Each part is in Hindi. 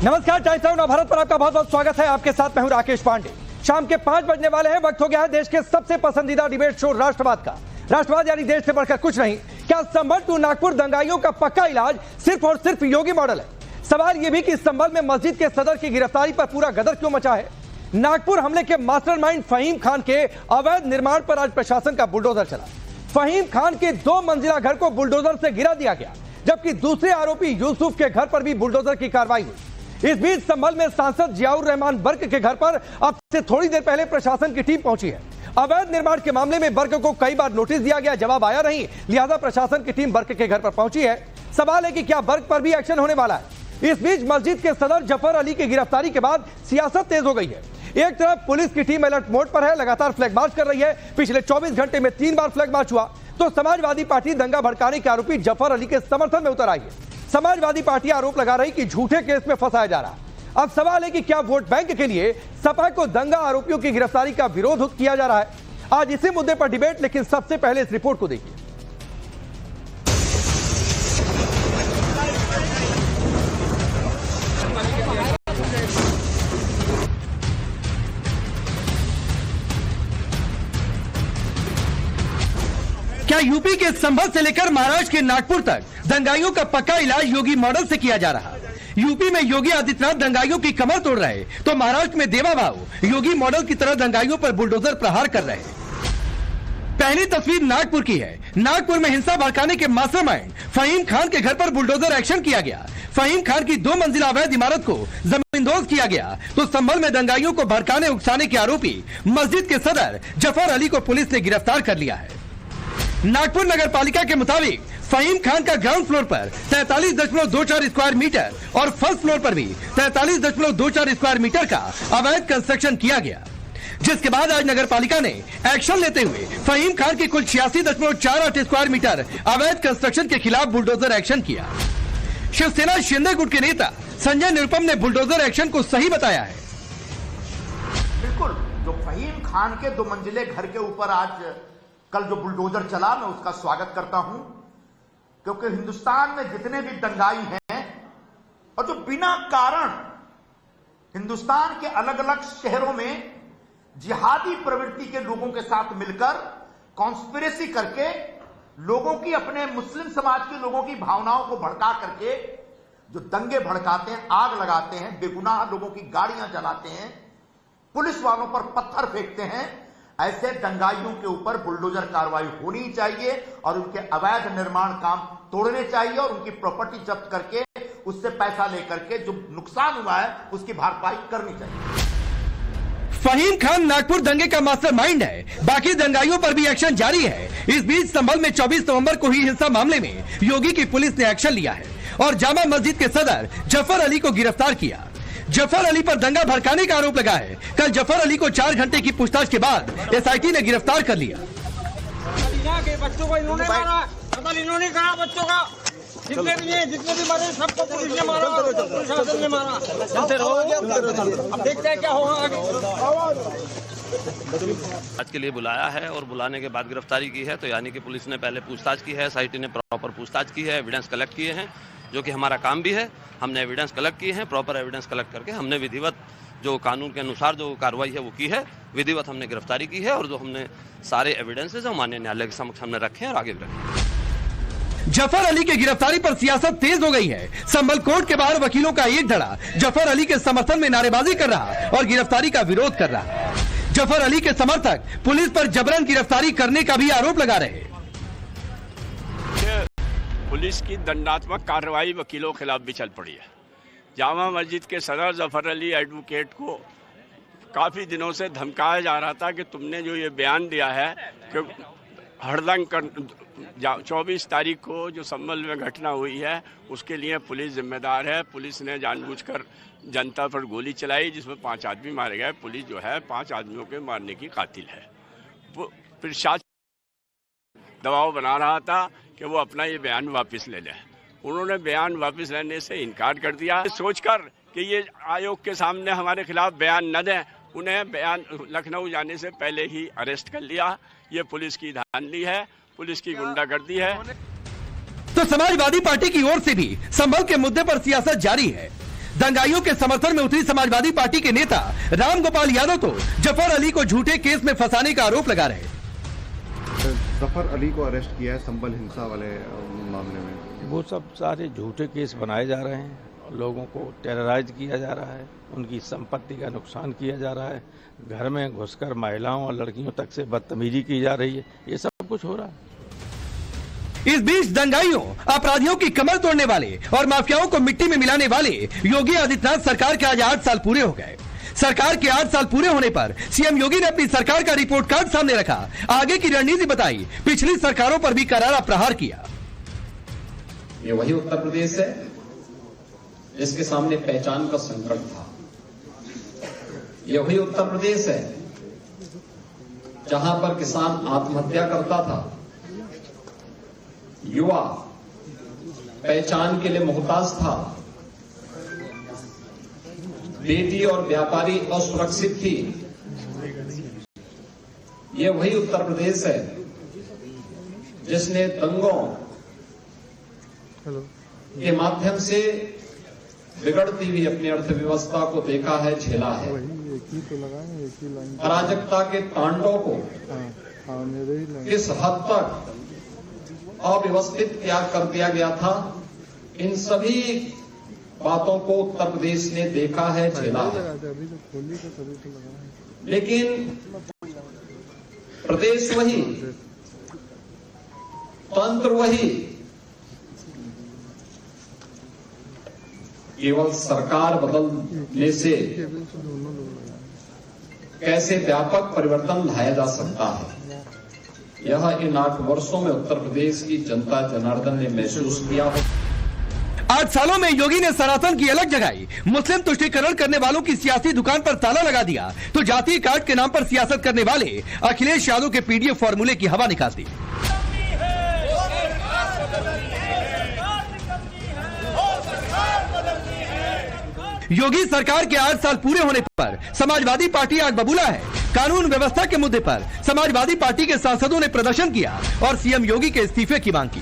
नमस्कार, टाइम्स ऑफ भारत पर आपका बहुत बहुत स्वागत है। आपके साथ मैं हूं राकेश पांडे। शाम के 5 बजने वाले हैं। वक्त हो गया है देश के सबसे पसंदीदा डिबेट शो राष्ट्रवाद का। राष्ट्रवाद यानी देश से बढ़कर कुछ नहीं। क्या संभल टू नागपुर दंगाइयों का पक्का इलाज सिर्फ और सिर्फ योगी मॉडल है? सवाल यह भी कि संभल में मस्जिद के सदर की गिरफ्तारी पर पूरा गदर क्यों मचा है? नागपुर हमले के मास्टरमाइंड फहीम खान के अवैध निर्माण पर आज प्रशासन का बुलडोजर चला। फहीम खान के 2 मंजिला घर को बुलडोजर से गिरा दिया गया, जबकि दूसरे आरोपी यूसुफ के घर पर भी बुलडोजर की कार्रवाई हुई। इस बीच संभल में सांसद जियाउर रहमान बर्क के घर पर अब से थोड़ी देर पहले प्रशासन की टीम पहुंची है। अवैध निर्माण के मामले में बर्क को कई बार नोटिस दिया गया, जवाब आया नहीं, लिहाजा प्रशासन की टीम बर्क के घर पर पहुंची है। सवाल है कि क्या बर्क पर भी एक्शन होने वाला है? इस बीच मस्जिद के सदर जफर अली की गिरफ्तारी के बाद सियासत तेज हो गई है। एक तरफ पुलिस की टीम अलर्ट मोड पर है, लगातार फ्लैग मार्च कर रही है। पिछले 24 घंटे में 3 बार फ्लैग मार्च हुआ। तो समाजवादी पार्टी दंगा भड़काने के आरोपी जफर अली के समर्थन में उतर आई है। समाजवादी पार्टी आरोप लगा रही कि झूठे केस में फंसाया जा रहा। अब सवाल है कि क्या वोट बैंक के लिए सपा को दंगा आरोपियों की गिरफ्तारी का विरोध किया जा रहा है? आज इसी मुद्दे पर डिबेट, लेकिन सबसे पहले इस रिपोर्ट को देखिए। क्या यूपी के संभल से लेकर महाराष्ट्र के नागपुर तक दंगाइयों का पक्का इलाज योगी मॉडल से किया जा रहा? यूपी में योगी आदित्यनाथ दंगाइयों की कमर तोड़ रहे, तो महाराष्ट्र में देवा बाबू योगी मॉडल की तरह दंगाइयों पर बुलडोजर प्रहार कर रहे। पहली तस्वीर नागपुर की है। नागपुर में हिंसा भड़काने के मास्टरमाइंड फहीम खान के घर पर बुलडोजर एक्शन किया गया। फहीम खान की 2 मंजिला अवैध इमारत को जमींदोज किया गया। तो संभल में दंगाइयों को भड़काने उकसाने के आरोपी मस्जिद के सदर जफर अली को पुलिस ने गिरफ्तार कर लिया है। नागपुर नगर पालिका के मुताबिक फहीम खान का ग्राउंड फ्लोर पर 43.24 स्क्वायर मीटर और फर्स्ट फ्लोर पर भी 43.24 स्क्वायर मीटर का अवैध कंस्ट्रक्शन किया गया, जिसके बाद आज नगर पालिका ने एक्शन लेते हुए फहीम खान के कुल 86.48 स्क्वायर मीटर अवैध कंस्ट्रक्शन के खिलाफ बुलडोजर एक्शन किया। शिवसेना शिंदे गुट के नेता संजय निरुपम ने बुलडोजर एक्शन को सही बताया है। बिल्कुल, जो फहीम खान के 2 मंजिले घर के ऊपर आज कल जो बुलडोजर चला, मैं उसका स्वागत करता हूं, क्योंकि हिंदुस्तान में जितने भी दंगाई हैं और जो बिना कारण हिंदुस्तान के अलग अलग शहरों में जिहादी प्रवृत्ति के लोगों के साथ मिलकर कॉन्स्पिरेसी करके लोगों की, अपने मुस्लिम समाज के लोगों की भावनाओं को भड़का करके जो दंगे भड़काते हैं, आग लगाते हैं, बेगुनाह लोगों की गाड़ियां जलाते हैं, पुलिस वालों पर पत्थर फेंकते हैं, ऐसे दंगाइयों के ऊपर बुलडोजर कार्रवाई होनी चाहिए और उनके अवैध निर्माण काम तोड़ने चाहिए और उनकी प्रॉपर्टी जब्त करके उससे पैसा लेकर के जो नुकसान हुआ है उसकी भरपाई करनी चाहिए। फहीम खान नागपुर दंगे का मास्टरमाइंड है, बाकी दंगाइयों पर भी एक्शन जारी है। इस बीच संभल में 24 नवंबर को हुई हिंसा मामले में योगी की पुलिस ने एक्शन लिया है और जामा मस्जिद के सदर जफर अली को गिरफ्तार किया। जफर अली पर दंगा भड़काने का आरोप लगा है। कल जफर अली को 4 घंटे की पूछताछ के बाद एसआईटी ने गिरफ्तार कर लिया। बच्चों को इन्होंने मारा, इन्होंने कहा बच्चों का जितने भी मरे सबको पुलिस ने मारा, प्रशासन ने मारा। अब देखते हैं क्या होगा आगे। आज के लिए बुलाया है और बुलाने के बाद गिरफ्तारी की है, तो यानी कि पुलिस ने पहले पूछताछ की है, एसआईटी ने प्रॉपर पूछताछ की है, एविडेंस कलेक्ट किए हैं, जो कि हमारा काम भी है। हमने एविडेंस कलेक्ट किए हैं, प्रॉपर एविडेंस कलेक्ट करके हमने विधिवत जो कानून के अनुसार जो कार्रवाई है वो की है, विधिवत हमने गिरफ्तारी की है और जो हमने सारे एविडेंसेस है माननीय न्यायालय के समक्ष हमने रखे हैं और आगे भी रखेंगे। जफर अली की गिरफ्तारी पर सियासत तेज हो गई है। संभल कोर्ट के बाहर वकीलों का एक धड़ा जफर अली के समर्थन में नारेबाजी कर रहा और गिरफ्तारी का विरोध कर रहा। जफर अली के समर्थक पुलिस पर जबरन गिरफ्तारी करने का भी आरोप लगा रहे। पुलिस की दंडात्मक कार्रवाई वकीलों के खिलाफ भी चल पड़ी है। जामा मस्जिद के सदर जफर अली एडवोकेट को काफ़ी दिनों से धमकाया जा रहा था कि तुमने जो ये बयान दिया है कि हड़दंग कर 24 तारीख को जो संभल में घटना हुई है उसके लिए पुलिस जिम्मेदार है। पुलिस ने जानबूझकर जनता पर गोली चलाई जिसमें 5 आदमी मारे गए। पुलिस जो है 5 आदमियों के मारने की कातिल है। वो प्रशासन दबाव बना रहा था कि वो अपना ये बयान वापस ले लें। उन्होंने बयान वापस लेने से इनकार कर दिया, सोचकर कि ये आयोग के सामने हमारे खिलाफ बयान न दें। उन्हें बयान लखनऊ जाने से पहले ही अरेस्ट कर लिया। ये पुलिस की धांधली है, पुलिस की गुंडागर्दी है। तो समाजवादी पार्टी की ओर से भी संभल के मुद्दे पर सियासत जारी है। दंगाइयों के समर्थन में उतरी समाजवादी पार्टी के नेता राम गोपाल यादव तो जफर अली को झूठे केस में फंसाने का आरोप लगा रहे। जफर अली को अरेस्ट किया है संबल हिंसा वाले मामले में। वो सब सारे झूठे केस बनाए जा रहे हैं, लोगों को टेरराइज किया जा रहा है, उनकी संपत्ति का नुकसान किया जा रहा है, घर में घुसकर महिलाओं और लड़कियों तक से बदतमीजी की जा रही है, ये सब कुछ हो रहा है। इस बीच दंगाइयों, अपराधियों की कमर तोड़ने वाले और माफियाओं को मिट्टी में मिलाने वाले योगी आदित्यनाथ सरकार के आज 8 साल पूरे हो गए। सरकार के 8 साल पूरे होने पर सीएम योगी ने अपनी सरकार का रिपोर्ट कार्ड सामने रखा, आगे की रणनीति बताई, पिछली सरकारों पर भी करारा प्रहार किया। ये वही उत्तर प्रदेश है जिसके सामने पहचान का संकट था। ये वही उत्तर प्रदेश है जहां पर किसान आत्महत्या करता था, युवा पहचान के लिए मोहताज था, बेटी और व्यापारी असुरक्षित थी। ये वही उत्तर प्रदेश है जिसने दंगों के माध्यम से बिगड़ती हुई अपनी अर्थव्यवस्था को देखा है, झेला है। अराजकता के तांडव को किस हद तक अव्यवस्थित कर दिया गया था, इन सभी बातों को उत्तर प्रदेश ने देखा है, झेला है। लेकिन प्रदेश वही, तंत्र वही, केवल सरकार बदलने से कैसे व्यापक परिवर्तन लाया जा सकता है, यह इन 8 वर्षों में उत्तर प्रदेश की जनता जनार्दन ने महसूस किया हो। 8 सालों में योगी ने सनातन की अलग जगाई, मुस्लिम तुष्टीकरण करने वालों की सियासी दुकान पर ताला लगा दिया, तो जातीय कार्ड के नाम पर सियासत करने वाले अखिलेश यादव के पीडीएफ फॉर्मूले की हवा निकाल दी। योगी सरकार के 8 साल पूरे होने पर समाजवादी पार्टी आज बबूला है। कानून व्यवस्था के मुद्दे पर समाजवादी पार्टी के सांसदों ने प्रदर्शन किया और सीएम योगी के इस्तीफे की मांग की।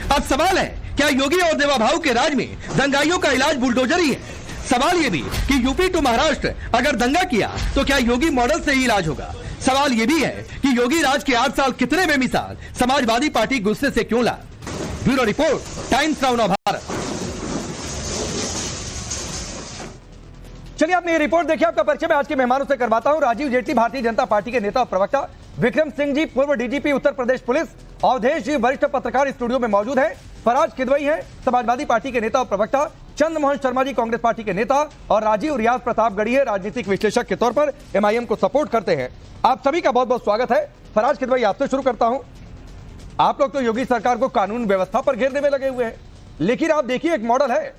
अब सवाल है, क्या योगी और देवाभाऊ के राज में दंगाइयों का इलाज बुलडोजर ही है? सवाल ये भी कि यूपी टू महाराष्ट्र अगर दंगा किया तो क्या योगी मॉडल से ही इलाज होगा? सवाल ये भी है कि योगी राज के 8 साल कितने बेमिसाल, समाजवादी पार्टी गुस्से से क्यों ला? Bureau report, Times Now Bharat. चलिए आपने ये रिपोर्ट देखी, आपका परिचय मैं आज के मेहमानों से करवाता हूं। राजीव जेटली भारतीय जनता पार्टी के नेता और प्रवक्ता, विक्रम सिंह जी पूर्व डीजीपी उत्तर प्रदेश पुलिस, अवधेश जी वरिष्ठ पत्रकार स्टूडियो में मौजूद हैं, फराज किदवई हैं समाजवादी पार्टी के नेता और प्रवक्ता, चंद्रमोहन शर्मा जी कांग्रेस पार्टी के नेता और राजीव रियाज प्रतापगढ़ी है राजनीतिक विश्लेषक के तौर पर एमआईएम को सपोर्ट करते हैं। आप सभी का बहुत बहुत स्वागत है। फराज किदवई आपसे शुरू करता हूं। आप लोग तो योगी सरकार को कानून व्यवस्था पर घेरने में लगे हुए हैं, लेकिन आप देखिए एक मॉडल है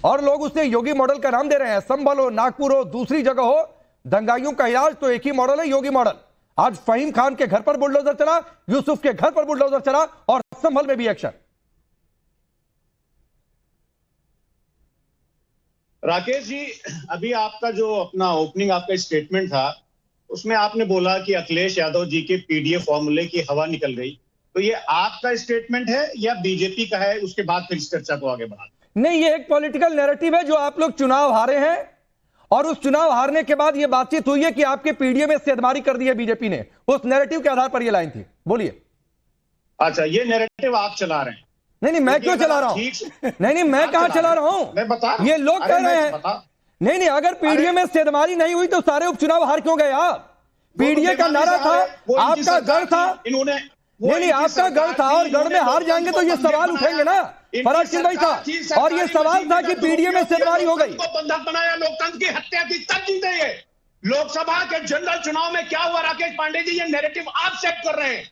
और लोग उसे योगी मॉडल का नाम दे रहे हैं। संभल हो, नागपुर हो, दूसरी जगह हो, दंगाइयों का इलाज तो एक ही मॉडल है, योगी मॉडल। आज फहीम खान के घर पर बुलडोजर चला, यूसुफ के घर पर बुलडोजर चला और संभल में भी एक्शन। राकेश जी, अभी आपका जो अपना ओपनिंग आपका स्टेटमेंट था उसमें आपने बोला कि अखिलेश यादव जी के पीडीएफ फॉर्मूले की हवा निकल गई, तो ये आपका स्टेटमेंट है या बीजेपी का है? उसके बाद फिर इस चर्चा को आगे बढ़ा। नहीं, ये एक पॉलिटिकल नैरेटिव है जो आप लोग चुनाव हारे हैं और उस चुनाव हारने के बाद ये बातचीत हुई है कि आपके पीडीएफ में सेधमारी कर दी है बीजेपी ने। उस नैरेटिव के आधार पर ये लाइन थी, बोलिए। अच्छा, ये नैरेटिव आप चला रहे हैं? नहीं, मैं क्यों चला रहा हूं? नहीं, मैं कहां चला रहा हूं? मैं बता, ये लोग कह रहे हैं। नहीं, अगर पीडीएफ में सेधमारी नहीं हुई तो सारे उपचुनाव हार क्यों गए आप? पीडीए का नारा था, आपका गढ़ था, इन्होंने नहीं, आपका गढ़ था और गढ़ में हार जाएंगे तो ये सवाल उठेंगे ना, फराज किदवई था। और ये सवाल था कि पीडीए में सेधमारी हो गई, बंधक बनाया, लोकतंत्र की हत्या की, तब जीते ये। लोकसभा के जनरल चुनाव में क्या हुआ राकेश पांडे जी? ये नैरेटिव आप सेट कर रहे हैं।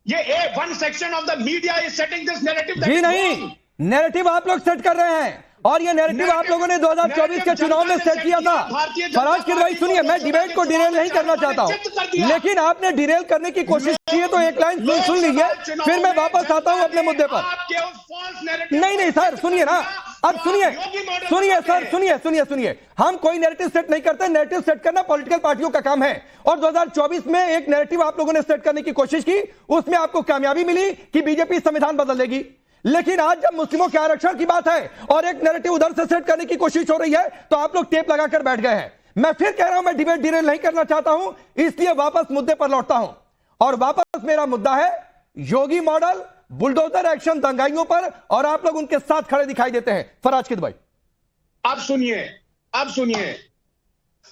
ये one section of the media is setting this narrative. जी नहीं, नैरेटिव आप लोग सेट कर रहे हैं और ये नैरेटिव आप लोगों ने 2024 के चुनाव में सेट किया था। फराज किदवई सुनिए, मैं डिबेट को डिरेल नहीं करना चाहता हूं, लेकिन आपने डिरेल करने की कोशिश की है तो एक लाइन सुन लीजिए, फिर मैं वापस आता हूं अपने मुद्दे पर। नहीं सर, सुनिए ना, अब सुनिए सुनिए सर, सुनिए, हम कोई नैरेटिव सेट नहीं करते। नैरेटिव सेट करना पॉलिटिकल पार्टियों का काम है, और 2024 में एक नैरेटिव आप लोगों ने सेट करने की कोशिश की, उसमें आपको कामयाबी मिली कि बीजेपी संविधान बदल देगी। लेकिन आज जब मुस्लिमों के आरक्षण की बात है और एक नैरेटिव उधर से सेट करने की कोशिश हो रही है, तो आप लोग टेप लगाकर बैठ गए हैं। मैं फिर कह रहा हूं, मैं डिबेट डिरेल नहीं करना चाहता हूं, इसलिए वापस मुद्दे पर लौटता हूं। और वापस मेरा मुद्दा है योगी मॉडल, बुलडोजर एक्शन दंगाइयों पर, और आप लोग उनके साथ खड़े दिखाई देते हैं। फराज किदवई, अब सुनिए,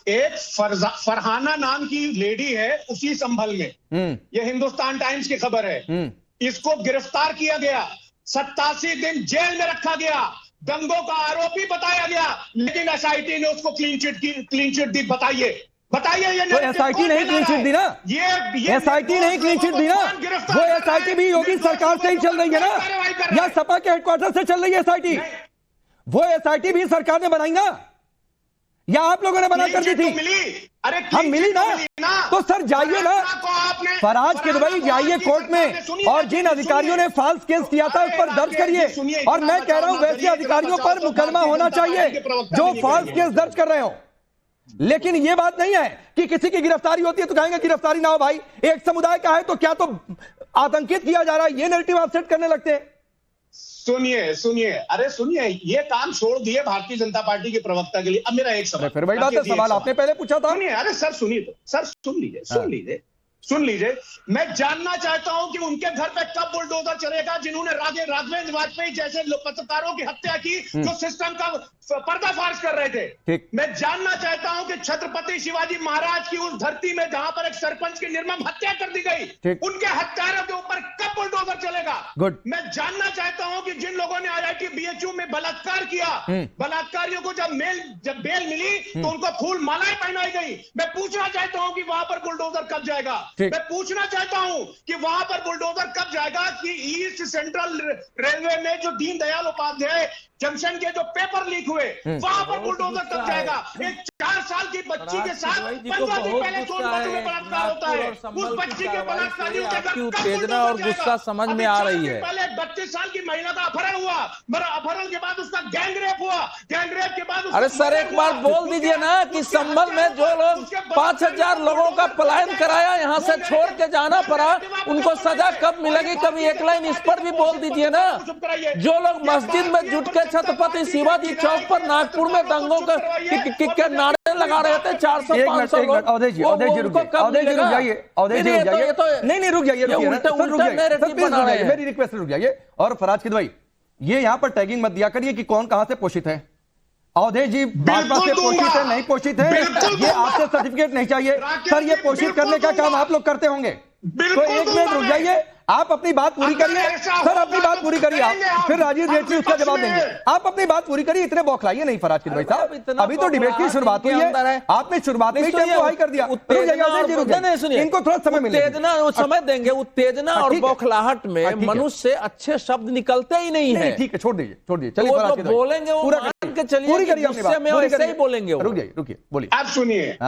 एक फरहाना नाम की लेडी है उसी संभल में, यह हिंदुस्तान टाइम्स की खबर है, इसको गिरफ्तार किया गया, 87 दिन जेल में रखा गया, दंगों का आरोपी बताया गया, लेकिन एसआईटी ने उसको क्लीन चिट दी। बताइए ये तो एसआईटी नहीं क्लीन चिट दी ना, एसआईटी नहीं क्लीन चिट दी ना, वो एसआईटी भी योगी सरकार से ही चल रही है ना, या सपा के हेडक्वार्टर से चल रही है एसआईटी? वो एसआईटी भी सरकार ने बनाई ना, या आप लोगों ने बना कर दी थी? अरे हम मिली ना, तो सर जाइए ना, फराज किदवई जाइए कोर्ट में, और जिन अधिकारियों ने फॉल्स केस किया था उस पर दर्ज करिए। और मैं कह रहा हूं वैसे अधिकारियों पर मुकदमा होना चाहिए जो फॉल्स केस दर्ज कर रहे हो। लेकिन यह बात नहीं है कि किसी की गिरफ्तारी होती है तो कहेंगे गिरफ्तारी ना हो भाई, एक समुदाय का है तो क्या तो आतंकित किया जा रहा है, ये नैरेटिव आप सेट करने लगते हैं। सुनिए, ये काम छोड़ दिए भारतीय जनता पार्टी के प्रवक्ता के लिए। अब मेरा एक सवाल, फिर वही बात है, सवाल आपने पहले पूछा था। अरे सर सुनिए तो, सर सुन लीजिए, मैं जानना चाहता हूं कि उनके घर पे कब बुलडोजर चलेगा जिन्होंने राघवेंद्र वाजपेयी जैसे पत्रकारों की हत्या की, जो सिस्टम का पर्दाफाश कर रहे थे। मैं जानना चाहता हूं कि छत्रपति शिवाजी महाराज की उस धरती में जहां पर एक सरपंच की निर्मम हत्या कर दी गई, उनके हत्यारों के ऊपर कब बुलडोजर चलेगा। मैं जानना चाहता हूं कि जिन लोगों ने IIT BHU में बलात्कार किया, बलात्कारियों को जब बेल मिली तो उनको फूल मालाएं पहनाई गई। मैं पूछना चाहता हूं कि वहां पर बुलडोजर कब जाएगा। मैं पूछना चाहता हूं कि वहां पर बुलडोजर कब जाएगा कि ईस्ट सेंट्रल रेलवे में जो दीनदयाल उपाध्याय जंक्शन के जो पेपर लीक हुए, वहां पर बुलडोजर कब जाएगा। एक 4 साल की बच्ची के साथ 15 दिन पहले सोनभद्र में बलात्कार होता है, उस बच्ची के बलात्कारियों के घर उत्तेजना और गुस्सा समझ में आ रही है। पहले 32 साल की महिला का अपहरण हुआ, अपहरण के बाद उसका गैंगरेप हुआ, गैंगरेप के बाद अरे सर एक बार बोल दीजिए ना कि संभल में जो लोग 5000 लोगों का पलायन कराया, यहाँ से छोड़ के जाना पड़ा, उनको सजा कब मिलेगी, कभी एक लाइन इस पर भी बोल दीजिए ना। जो लोग मस्जिद में जुट के छत्रपति शिवाजी चौक पर नागपुर में दंगों के नारे लगा रहे थे, 400-500 लोग, अवधेश जी रुक जाइए, नहीं रुक जाइए, मेरी रिक्वेस्ट रुक जाइए। और फराज किदवई, ये यहाँ पर टैगिंग मत दिया करिए कि कौन कहां से पोषित है। अवधेश जी भाजपा से पोषित है, नहीं पोषित है, ये आपसे सर्टिफिकेट नहीं चाहिए सर, ये पोषित करने का काम आप लोग करते होंगे। तो एक मिनट रुक जाइए, आप अपनी बात पूरी करिए सर, अपनी बात पूरी करिए आप, फिर राजीव जेटली उसका जवाब देंगे। आप अपनी बात पूरी करिए, इतने बौखलाइए नहीं फराज किदवई साहब, अभी तो डिबेट की शुरुआत हुई है, आपने शुरुआत में टेम्पो हाई कर दिया। इनको थोड़ा समय मिलेगा, समय देंगे। उत्तेजना और बौखलाहट में मनुष्य से अच्छे शब्द निकलते ही नहीं है। ठीक है, छोड़ दीजिए, चलिए बोलेंगे वो चलिए, पूरी करिए, ऐसे ही बोलेंगे। रुकिए, बोलिए। आप सुनिए,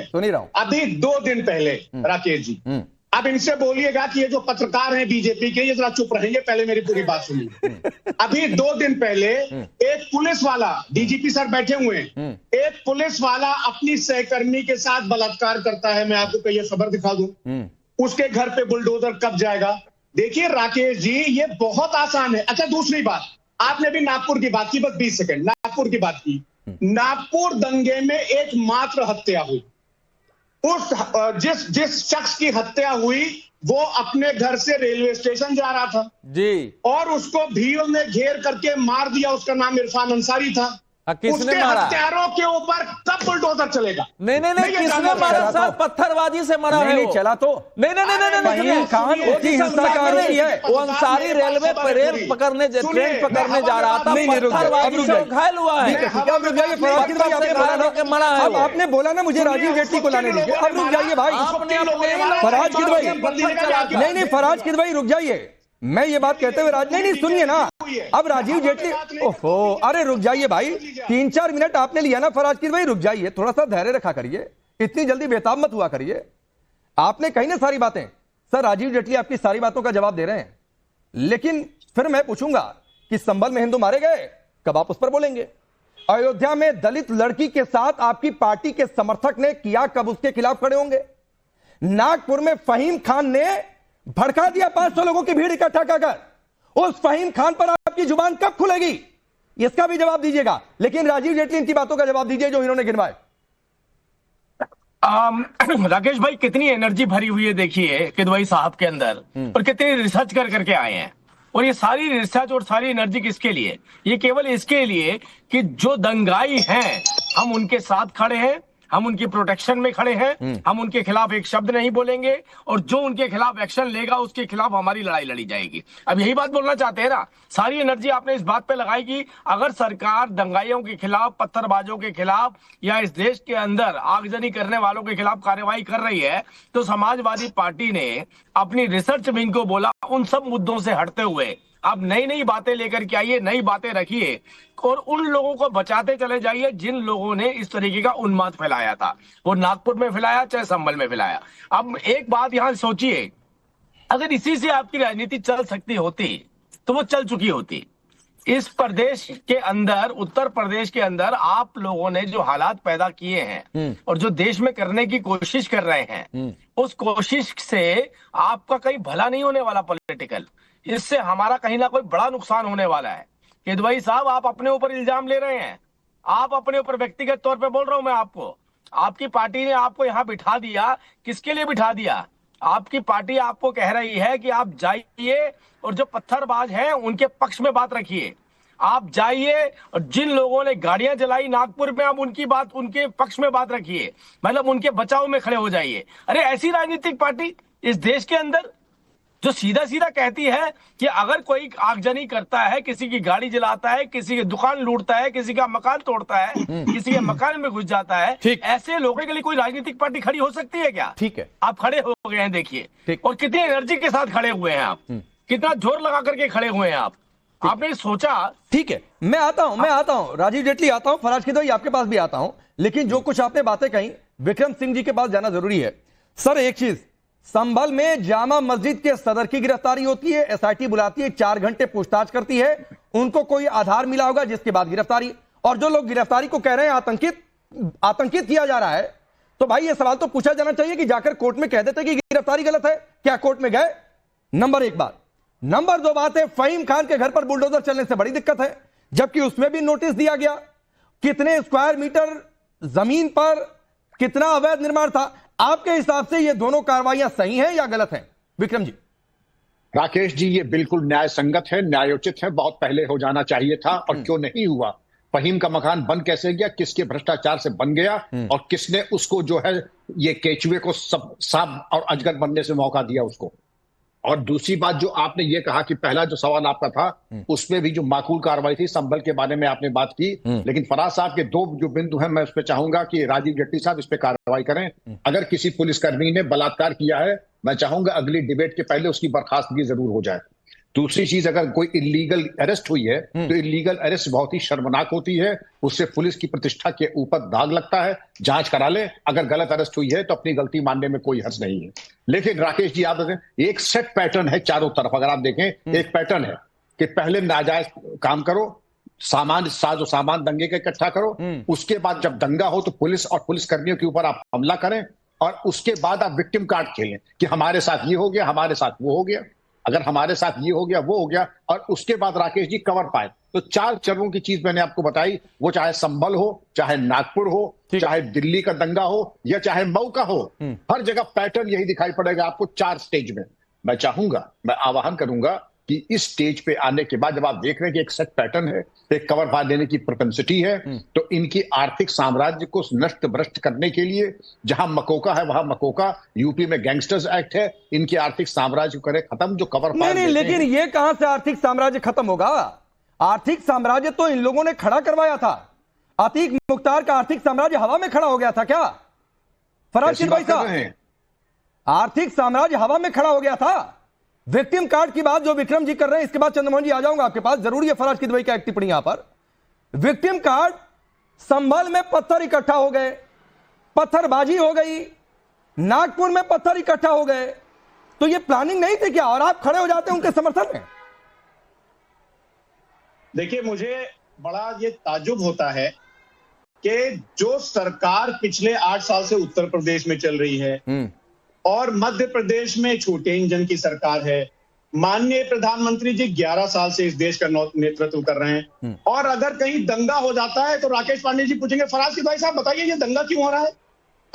सुन ही रहा हूं। अभी 2 दिन पहले राकेश जी, अब इनसे बोलिएगा कि ये जो पत्रकार हैं बीजेपी के, ये जरा चुप रहेंगे, पहले मेरी पूरी बात सुनिए। अभी 2 दिन पहले एक पुलिस वाला, डीजीपी सर बैठे हुए हैं, एक पुलिस वाला अपनी सहकर्मी के साथ बलात्कार करता है। मैं आपको ये खबर दिखा दूं, उसके घर पे बुलडोजर कब जाएगा। देखिए राकेश जी, ये बहुत आसान है। अच्छा दूसरी बात, आपने भी नागपुर की बात की, बस 20 सेकंड नागपुर की बात की। नागपुर दंगे में एकमात्र हत्या हुई, जिस शख्स की हत्या हुई वो अपने घर से रेलवे स्टेशन जा रहा था जी, और उसको भीड़ ने घेर करके मार दिया। उसका नाम इरफान अंसारी था। किसने मारा? हत्यारों के ऊपर कब बुलडोजर चलेगा? नहीं, किसने मारा साहब? पत्थरबाजी से मारा है। नहीं चला तो नहीं, वो अंसारी रेलवे पर रेल पकड़ने, ट्रेन पकड़ने जा रहा था, पत्थरबाजी से घायल हुआ है। अब आपने बोला ना मुझे राजीव जेटली को लाने दीजिए, अब रुक जाइए भाई। फराज किदवई, नहीं फराज किदवई रुक जाइए, मैं ये बात कहते हुए नहीं सुनिए ना, अब राजीव जेटली, ओहो अरे रुक जाइए भाई, 3-4 मिनट आपने लिया ना फराज किदवई, रुक जाइए, थोड़ा सा धैर्य रखा करिए, इतनी जल्दी बेताब मत हुआ करिए। आपने कही ना सारी बातें, सर राजीव जेटली आपकी सारी बातों का जवाब दे रहे हैं, लेकिन फिर मैं पूछूंगा कि संभल में हिंदू मारे गए, कब आप उस पर बोलेंगे? अयोध्या में दलित लड़की के साथ आपकी पार्टी के समर्थक ने किया, कब उसके खिलाफ खड़े होंगे? नागपुर में फहीम खान ने भड़का दिया 500 लोगों की भीड़ इकट्ठा कर, उस फहीम खान पर आपकी जुबान कब खुलेगी? इसका भी जवाब दीजिएगा। लेकिन राजीव जेटली इनकी बातों का जवाब दीजिए जो इन्होंने गिनवाए। राकेश भाई, कितनी एनर्जी भरी हुई है देखिए किदवई साहब के अंदर, और कितनी रिसर्च कर करके आए हैं। और ये सारी रिसर्च और सारी एनर्जी किसके लिए? ये केवल इसके लिए कि जो दंगाई हैं हम उनके साथ खड़े हैं, हम उनकी प्रोटेक्शन में खड़े हैं, हम उनके खिलाफ एक शब्द नहीं बोलेंगे, और जो उनके खिलाफ एक्शन लेगा उसके खिलाफ हमारी लड़ाई लड़ी जाएगी। अब यही बात बोलना चाहते हैं ना। सारी एनर्जी आपने इस बात पे लगाई कि अगर सरकार दंगाइयों के खिलाफ, पत्थरबाजों के खिलाफ, या इस देश के अंदर आगजनी करने वालों के खिलाफ कार्रवाई कर रही है, तो समाजवादी पार्टी ने अपनी रिसर्च विंग को बोला उन सब मुद्दों से हटते हुए आप नई नई बातें लेकर के आइए, नई बातें रखिए, और उन लोगों को बचाते चले जाइए जिन लोगों ने इस तरीके का उन्माद फैलाया था। वो नागपुर में फैलाया, चाहे संभल में फैलाया। अब एक बात यहां सोचिए, अगर इसी से आपकी राजनीति चल सकती होती तो वो चल चुकी होती। इस प्रदेश के अंदर, उत्तर प्रदेश के अंदर आप लोगों ने जो हालात पैदा किए हैं और जो देश में करने की कोशिश कर रहे हैं, उस कोशिश से आपका कहीं भला नहीं होने वाला पॉलिटिकल। इससे हमारा कहीं ना कोई बड़ा नुकसान होने वाला है। किदवई साहब, आप अपने ऊपर इल्जाम ले रहे हैं, आप अपने ऊपर व्यक्तिगत तौर पे बोल रहा हूं मैं आपको। आपकी पार्टी ने आपको यहां बिठा दिया, किसके लिए बिठा दिया? आपकी पार्टी आपको कह रही है कि आप जाइए और जो पत्थरबाज हैं उनके पक्ष में बात रखिए। आप जाइए और जिन लोगों ने गाड़ियां जलाई नागपुर में, आप उनकी बात, उनके पक्ष में बात रखिए, मतलब उनके बचाव में खड़े हो जाइए। अरे ऐसी राजनीतिक पार्टी इस देश के अंदर जो सीधा सीधा कहती है कि अगर कोई आगजनी करता है, किसी की गाड़ी जलाता है, किसी की दुकान लूटता है, किसी का मकान तोड़ता है, किसी के मकान में घुस जाता है, ऐसे लोगों के लिए कोई राजनीतिक पार्टी खड़ी हो सकती है क्या? ठीक है, आप खड़े हो गए हैं देखिए, और कितनी एनर्जी के साथ खड़े हुए हैं आप, कितना जोर लगा करके खड़े हुए हैं आप। आपने सोचा? ठीक है, मैं आता हूं राजीव जेटली आता हूं, फराज किदवई आपके पास भी आता हूं, लेकिन जो कुछ आपने बातें कही, विक्रम सिंह जी के पास जाना जरूरी है। सर, एक चीज, संभल में जामा मस्जिद के सदर की गिरफ्तारी होती है, एसआईटी बुलाती है, 4 घंटे पूछताछ करती है, उनको कोई आधार मिला होगा जिसके बाद गिरफ्तारी। और जो लोग गिरफ्तारी को कह रहे हैं आतंकित किया जा रहा है, तो भाई ये सवाल तो पूछा जाना चाहिए कि जाकर कोर्ट में कह देते कि गिरफ्तारी गलत है, क्या कोर्ट में गए? नंबर 1 बात। नंबर 2 बात है, फहीम खान के घर पर बुलडोजर चलने से बड़ी दिक्कत है, जबकि उसमें भी नोटिस दिया गया। कितने स्क्वायर मीटर जमीन पर कितना अवैध निर्माण था? आपके हिसाब से ये दोनों कार्रवाइयां सही हैं या गलत हैं? विक्रम जी। राकेश जी, ये बिल्कुल न्याय संगत है, न्यायोचित है, बहुत पहले हो जाना चाहिए था, और क्यों नहीं हुआ? फहीम का मकान बन कैसे गया, किसके भ्रष्टाचार से बन गया, और किसने उसको जो है ये केचुए को सब सांप और अजगर बनने से मौका दिया उसको। और दूसरी बात जो आपने ये कहा कि पहला जो सवाल आपका था उसमें भी जो माकूल कार्रवाई थी, संभल के बारे में आपने बात की, लेकिन फराज साहब के 2 जो बिंदु हैं, मैं उस पर चाहूंगा कि राजीव जेटली साहब इस पे कार्रवाई करें। अगर किसी पुलिसकर्मी ने बलात्कार किया है, मैं चाहूंगा अगली डिबेट के पहले उसकी बर्खास्तगी जरूर हो जाए। दूसरी चीज, अगर कोई इलीगल अरेस्ट हुई है तो इलीगल अरेस्ट बहुत ही शर्मनाक होती है, उससे पुलिस की प्रतिष्ठा के ऊपर दाग लगता है। जांच करा ले, अगर गलत अरेस्ट हुई है तो अपनी गलती मानने में कोई हर्ज नहीं है। लेकिन राकेश जी, आप देखें, एक सेट पैटर्न है चारों तरफ। अगर आप देखें, एक पैटर्न है कि पहले नाजायज काम करो, साजो सामान दंगे का इकट्ठा करो, उसके बाद जब दंगा हो तो पुलिस और पुलिसकर्मियों के ऊपर आप हमला करें, और उसके बाद आप विक्टिम कार्ड खेलें कि हमारे साथ ये हो गया, हमारे साथ वो हो गया, अगर हमारे साथ ये हो गया, वो हो गया, और उसके बाद राकेश जी कवर पाए। तो 4 चरणों की चीज मैंने आपको बताई, वो चाहे संभल हो, चाहे नागपुर हो, चाहे दिल्ली का दंगा हो, या चाहे मऊ का हो, हर जगह पैटर्न यही दिखाई पड़ेगा आपको 4 स्टेज में। मैं चाहूंगा, मैं आह्वान करूंगा कि इस स्टेज पे आने के बाद जब आप देख रहे हैं कि एक सेट पैटर्न है, एक कवर फायर देने की प्रोपेंसिटी है, तो इनकी आर्थिक साम्राज्य को नष्ट भ्रष्ट करने के लिए जहां मकोका है वहां मकोका, यूपी में गैंगस्टर्स एक्ट है, इनके आर्थिक साम्राज्य को करे खत्म। जो कवर फायर नहीं, लेकिन ये कहां से आर्थिक साम्राज्य खत्म होगा? आर्थिक साम्राज्य तो इन लोगों ने खड़ा करवाया था। अतीक मुख्तार का आर्थिक साम्राज्य हवा में खड़ा हो गया था क्या? फराज किदवई साहब, आर्थिक साम्राज्य हवा में खड़ा हो गया था। विक्टिम कार्ड की बात जो विक्रम जी कर रहे हैं, इसके बाद चंद्रमोहन जी आ जाऊंगा आपके पास, जरूरी है फराज किदवई का एक टिप्पणी यहां पर। विक्टिम कार्ड, संभल में पत्थर इकट्ठा हो गए, पत्थरबाजी हो गई, नागपुर में पत्थर इकट्ठा हो गए, तो ये प्लानिंग नहीं थी क्या? और आप खड़े हो जाते हैं उनके समर्थन में। देखिए, बड़ा ये ताजुब होता है कि जो सरकार पिछले 8 साल से उत्तर प्रदेश में चल रही है और मध्य प्रदेश में छोटे इंजन की सरकार है, माननीय प्रधानमंत्री जी 11 साल से इस देश का नेतृत्व कर रहे हैं, और अगर कहीं दंगा हो जाता है तो राकेश पांडे जी पूछेंगे फराज किदवाई साहब बताइए ये दंगा क्यों हो रहा है।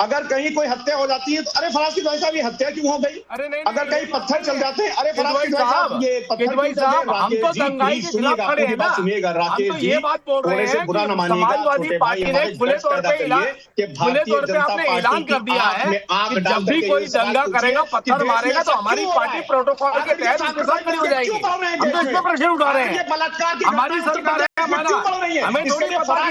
अगर कहीं कोई हत्या हो जाती है तो अरे फराज किदवाई साहब ये हत्या क्यों हो गई। अगर कहीं पत्थर चल जाते हैं, अरे फराज किदवाई साहब ये किदवाई साहब हम तो दंगाई के खिलाफ खड़े हैं ना, सुनिएगा राकेश जी, ये बात बोल रहे हैं बुरा न मानिएगा, समाजवादी पार्टी ने खुले तौर पे ऐलान कर दिया है कि जब भी कोई दंगा करेगा, पत्थर मारेगा तो हमारी पार्टी प्रोटोकॉल के तहत उसके साथ खड़ी हो जाएगी। हम तो इसमें प्रश्न उठा रहे हैं, हमारी सरकार है, हमें थोड़ी पता है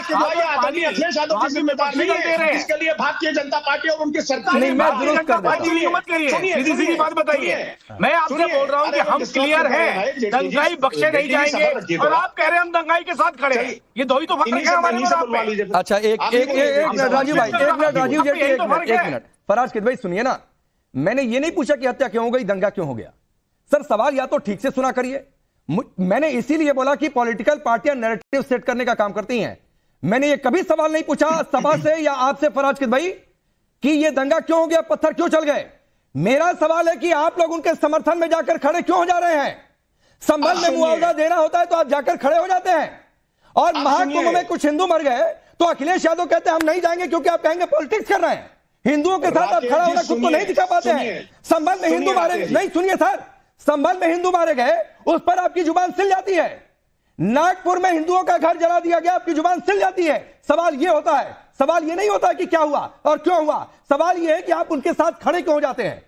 अखिलेश यादव की जिम्मेदारी नहीं है, इसके लिए भारतीय जनता पार्टी और उनकी सरकार नहीं, मैं दुरुस्त कर देता हूं। मत करिए, सीधी सीधी बात बताइए। मैं आपसे बोल रहा हूं कि हम क्लियर हैं, दंगाई बख्शे नहीं जाएंगे, और आप कह रहे हैं हम दंगाई के साथ खड़े हैं। ये दो ही तो फर्क है हमारे और आप में। अच्छा एक मिनट राजीव भाई, एक मिनट राजीव जेटली, एक मिनट फराज किदवाई सुनिए ना, मैंने ये नहीं पूछा कि हत्या क्यों हो गई, दंगा क्यों हो गया। सर सवाल या तो ठीक से सुना करिए, मैंने इसीलिए बोला कि पॉलिटिकल पार्टियां नैरेटिव सेट करने का काम करती हैं। मैंने ये कभी सवाल नहीं पूछा सभा से या आपसे फराज किदवाई कि ये दंगा क्यों हो गया, पत्थर क्यों चल गए। मेरा सवाल है कि आप लोग उनके समर्थन में जाकर खड़े क्यों हो जा रहे हैं। संभल में मुआवजा देना होता है तो आप जाकर खड़े हो जाते हैं, और महाकुंभ में कुछ हिंदू मर गए तो अखिलेश यादव कहते हैं हम नहीं जाएंगे क्योंकि आप कहेंगे पॉलिटिक्स कर रहे हैं। हिंदुओं के साथ आप खड़ा होना खुद को नहीं दिखा पाते हैं। संभल में हिंदू मारे, नहीं सुनिए सर, संभल में हिंदू मारे गए उस पर आपकी जुबान सिल जाती है। नागपुर में हिंदुओं का घर जला दिया गया, आपकी जुबान सिल जाती है। सवाल यह होता है, सवाल ये नहीं होता कि क्या हुआ और क्यों हुआ, सवाल ये है कि आप उनके साथ खड़े क्यों हो जाते हैं।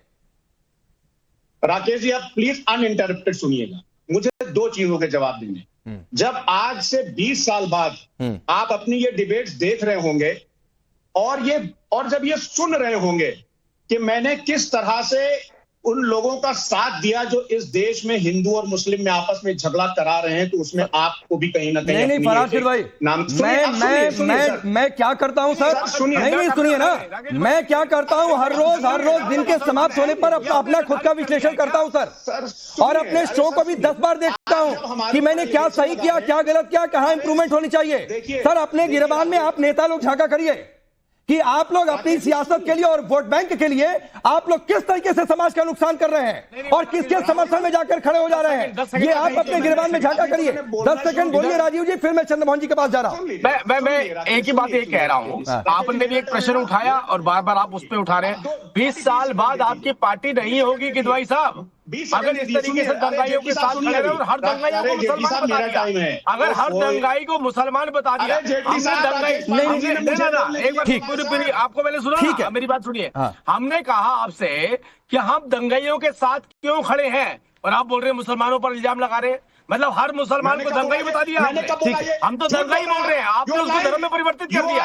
राकेश जी आप प्लीज अनइंटरप्टेड सुनिएगा, मुझे 2 चीजों के जवाब देने। जब आज से 20 साल बाद आप अपनी ये डिबेट्स देख रहे होंगे और जब ये सुन रहे होंगे कि मैंने किस तरह से उन लोगों का साथ दिया जो इस देश में हिंदू और मुस्लिम में आपस में झगड़ा करा रहे हैं, तो उसमें आपको भी कहीं ना कहीं नहीं फराज किदवाई, मैं क्या करता हूं सर, नहीं सुनिए ना, मैं क्या करता हूं हर रोज दिन के समाप्त होने पर अपना खुद का विश्लेषण करता हूं सर, और अपने शो को भी 10 बार देखता हूं कि मैंने क्या सही किया, क्या गलत किया, कहां इंप्रूवमेंट होनी चाहिए। सर अपने गिरबान में आप नेता लोग झांका करिए कि आप लोग अपनी सियासत के लिए और वोट बैंक के लिए आप लोग किस तरीके से समाज का नुकसान कर रहे हैं और किसके समर्थन में जाकर खड़े हो जा रहे हैं, ये आप अपने गिरबान में झांका करिए। 10 सेकंड बोलिए राजीव जी, फिर मैं चंद्रमोहन जी के पास जा रहा हूं। मैं एक ही बात ये कह रहा हूं, आपने भी एक प्रश्न उठाया और बार बार आप उस पर उठा रहे हैं। 20 साल बाद आपकी पार्टी नहीं होगी किदवाई साहब, अगर इस तरीके से दंगाइयों के साथ खड़े रहे और हर दंगाइयों को मुसलमान बता दिया, अगर हर दंगाई को मुसलमान बता दिया, एक बार आपको मैंने सुना, मेरी बात सुनिए। हमने कहा आपसे कि हम दंगाइयों के साथ क्यों खड़े हैं और आप बोल रहे हैं मुसलमानों पर इल्जाम लगा रहे हैं, मतलब हर मुसलमान को दंगाई बता दिया आपने। हम तो दंगाई बोल रहे हैं, आपने उसको धर्म में परिवर्तित कर दिया।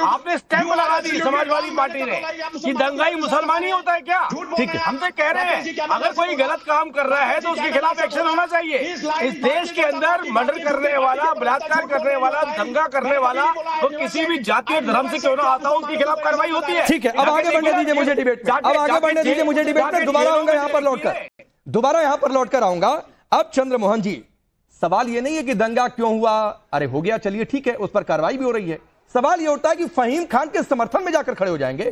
आपने स्टैंप लगा दी समाजवादी पार्टी ने कि दंगाई मुसलमान ही होता है क्या। ठीक है, हम तो कह रहे हैं अगर कोई गलत काम कर रहा है तो उसके खिलाफ एक्शन होना चाहिए। इस देश के अंदर मर्डर करने वाला, बलात्कार करने वाला, दंगा करने वाला तो किसी भी जाति और धर्म से क्यों ना आता हो, उसके खिलाफ कार्रवाई होती है। ठीक है, अब आगे बढ़ने दीजिए मुझे डिबेट, अब आगे बढ़ने दीजिए मुझे डिबेट में। दोबारा आऊंगा यहाँ पर लौट कर आऊंगा। अब चंद्रमोहन जी, सवाल ये नहीं है कि दंगा क्यों हुआ, अरे हो गया चलिए ठीक है, उस पर कार्रवाई भी हो रही है। सवाल ये उठता है कि फहीम खान के समर्थन में जाकर खड़े हो जाएंगे।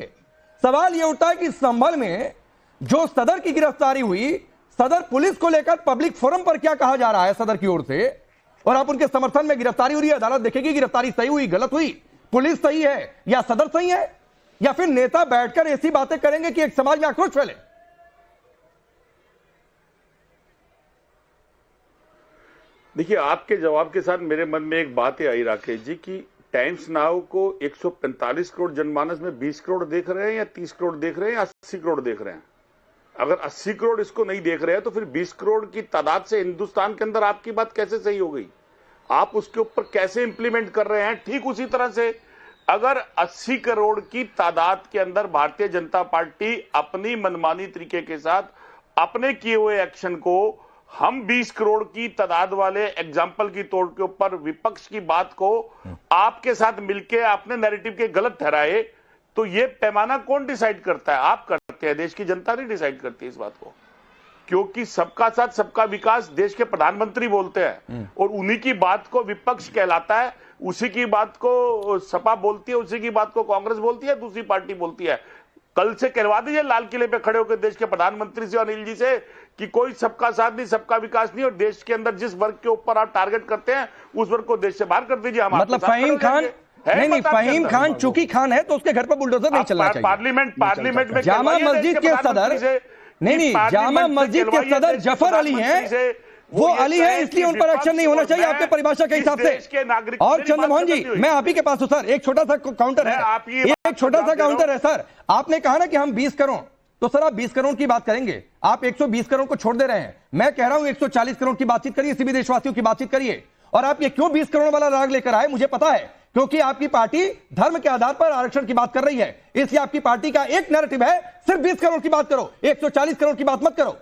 सवाल ये उठता है कि संभल में जो सदर की गिरफ्तारी हुई, सदर पुलिस को लेकर पब्लिक फोरम पर क्या कहा जा रहा है सदर की ओर से, और आप उनके समर्थन में गिरफ्तारी हो रही है। अदालत देखेगी गिरफ्तारी सही हुई गलत हुई, पुलिस सही है या सदर सही है, या फिर नेता बैठकर ऐसी बातें करेंगे कि एक समाज में आक्रोश फैले। देखिए, आपके जवाब के साथ मेरे मन में एक बात आई राकेश जी की टाइम्स नाउ को 145 करोड़ जनमानस में 20 करोड़ देख रहे हैं या 30 करोड़ देख रहे हैं या 80 करोड़ देख रहे हैं। अगर 80 करोड़ इसको नहीं देख रहे हैं तो फिर 20 करोड़ की तादाद से हिंदुस्तान के अंदर आपकी बात कैसे सही हो गई, आप उसके ऊपर कैसे इंप्लीमेंट कर रहे हैं। ठीक उसी तरह से अगर 80 करोड़ की तादाद के अंदर भारतीय जनता पार्टी अपनी मनमानी तरीके के साथ अपने किए हुए एक्शन को हम 20 करोड़ की तादाद वाले एग्जाम्पल की तौर के ऊपर विपक्ष की बात को आपके साथ मिलकर आपने नैरेटिव के गलत ठहराए, तो ये पैमाना कौन डिसाइड करता है? आप करते हैं, देश की जनता नहीं डिसाइड करती इस बात को। क्योंकि सबका साथ सबका विकास देश के प्रधानमंत्री बोलते हैं और उन्हीं की बात को विपक्ष कहलाता है, उसी की बात को सपा बोलती है, उसी की बात को कांग्रेस बोलती है, दूसरी पार्टी बोलती है। कल से कहलवा दीजिए लाल किले पे खड़े होकर देश के प्रधानमंत्री से, अनिल जी से, कि कोई सबका साथ नहीं, सबका विकास नहीं, और देश के अंदर जिस वर्ग के ऊपर आप टारगेट करते हैं उस वर्ग को देश से बाहर कर दीजिए। हम मतलब फहीम खान नहीं, फहीम खान चूंकि खान है तो उसके घर पर बुलडोजर नहीं चलना चाहिए। पार्लियामेंट में जामा मस्जिद के सदर नहीं, जामा मस्जिद के सदर जफर अली हैं, वो अली है, इसलिए उन पर एक्शन नहीं होना चाहिए आपके परिभाषा के हिसाब से। और चंद्रमोहन जी, मैं आप ही के पास हूं सर, एक छोटा सा काउंटर है, एक छोटा सा काउंटर है सर। आपने कहा ना कि हम 20 करोड़, तो सर आप 20 करोड़ की बात करेंगे, आप 120 करोड़ को छोड़ दे रहे हैं। मैं कह रहा हूं 140 करोड़ की बातचीत करिए, सभी देशवासियों की बातचीत करिए। और आप ये क्यों 20 करोड़ वाला राग लेकर आए, मुझे पता है, क्योंकि आपकी पार्टी धर्म के आधार पर आरक्षण की बात कर रही है, इसलिए आपकी पार्टी का एक नैरेटिव है, सिर्फ 20 करोड़ की बात करो, 140 करोड़ की बात मत करो।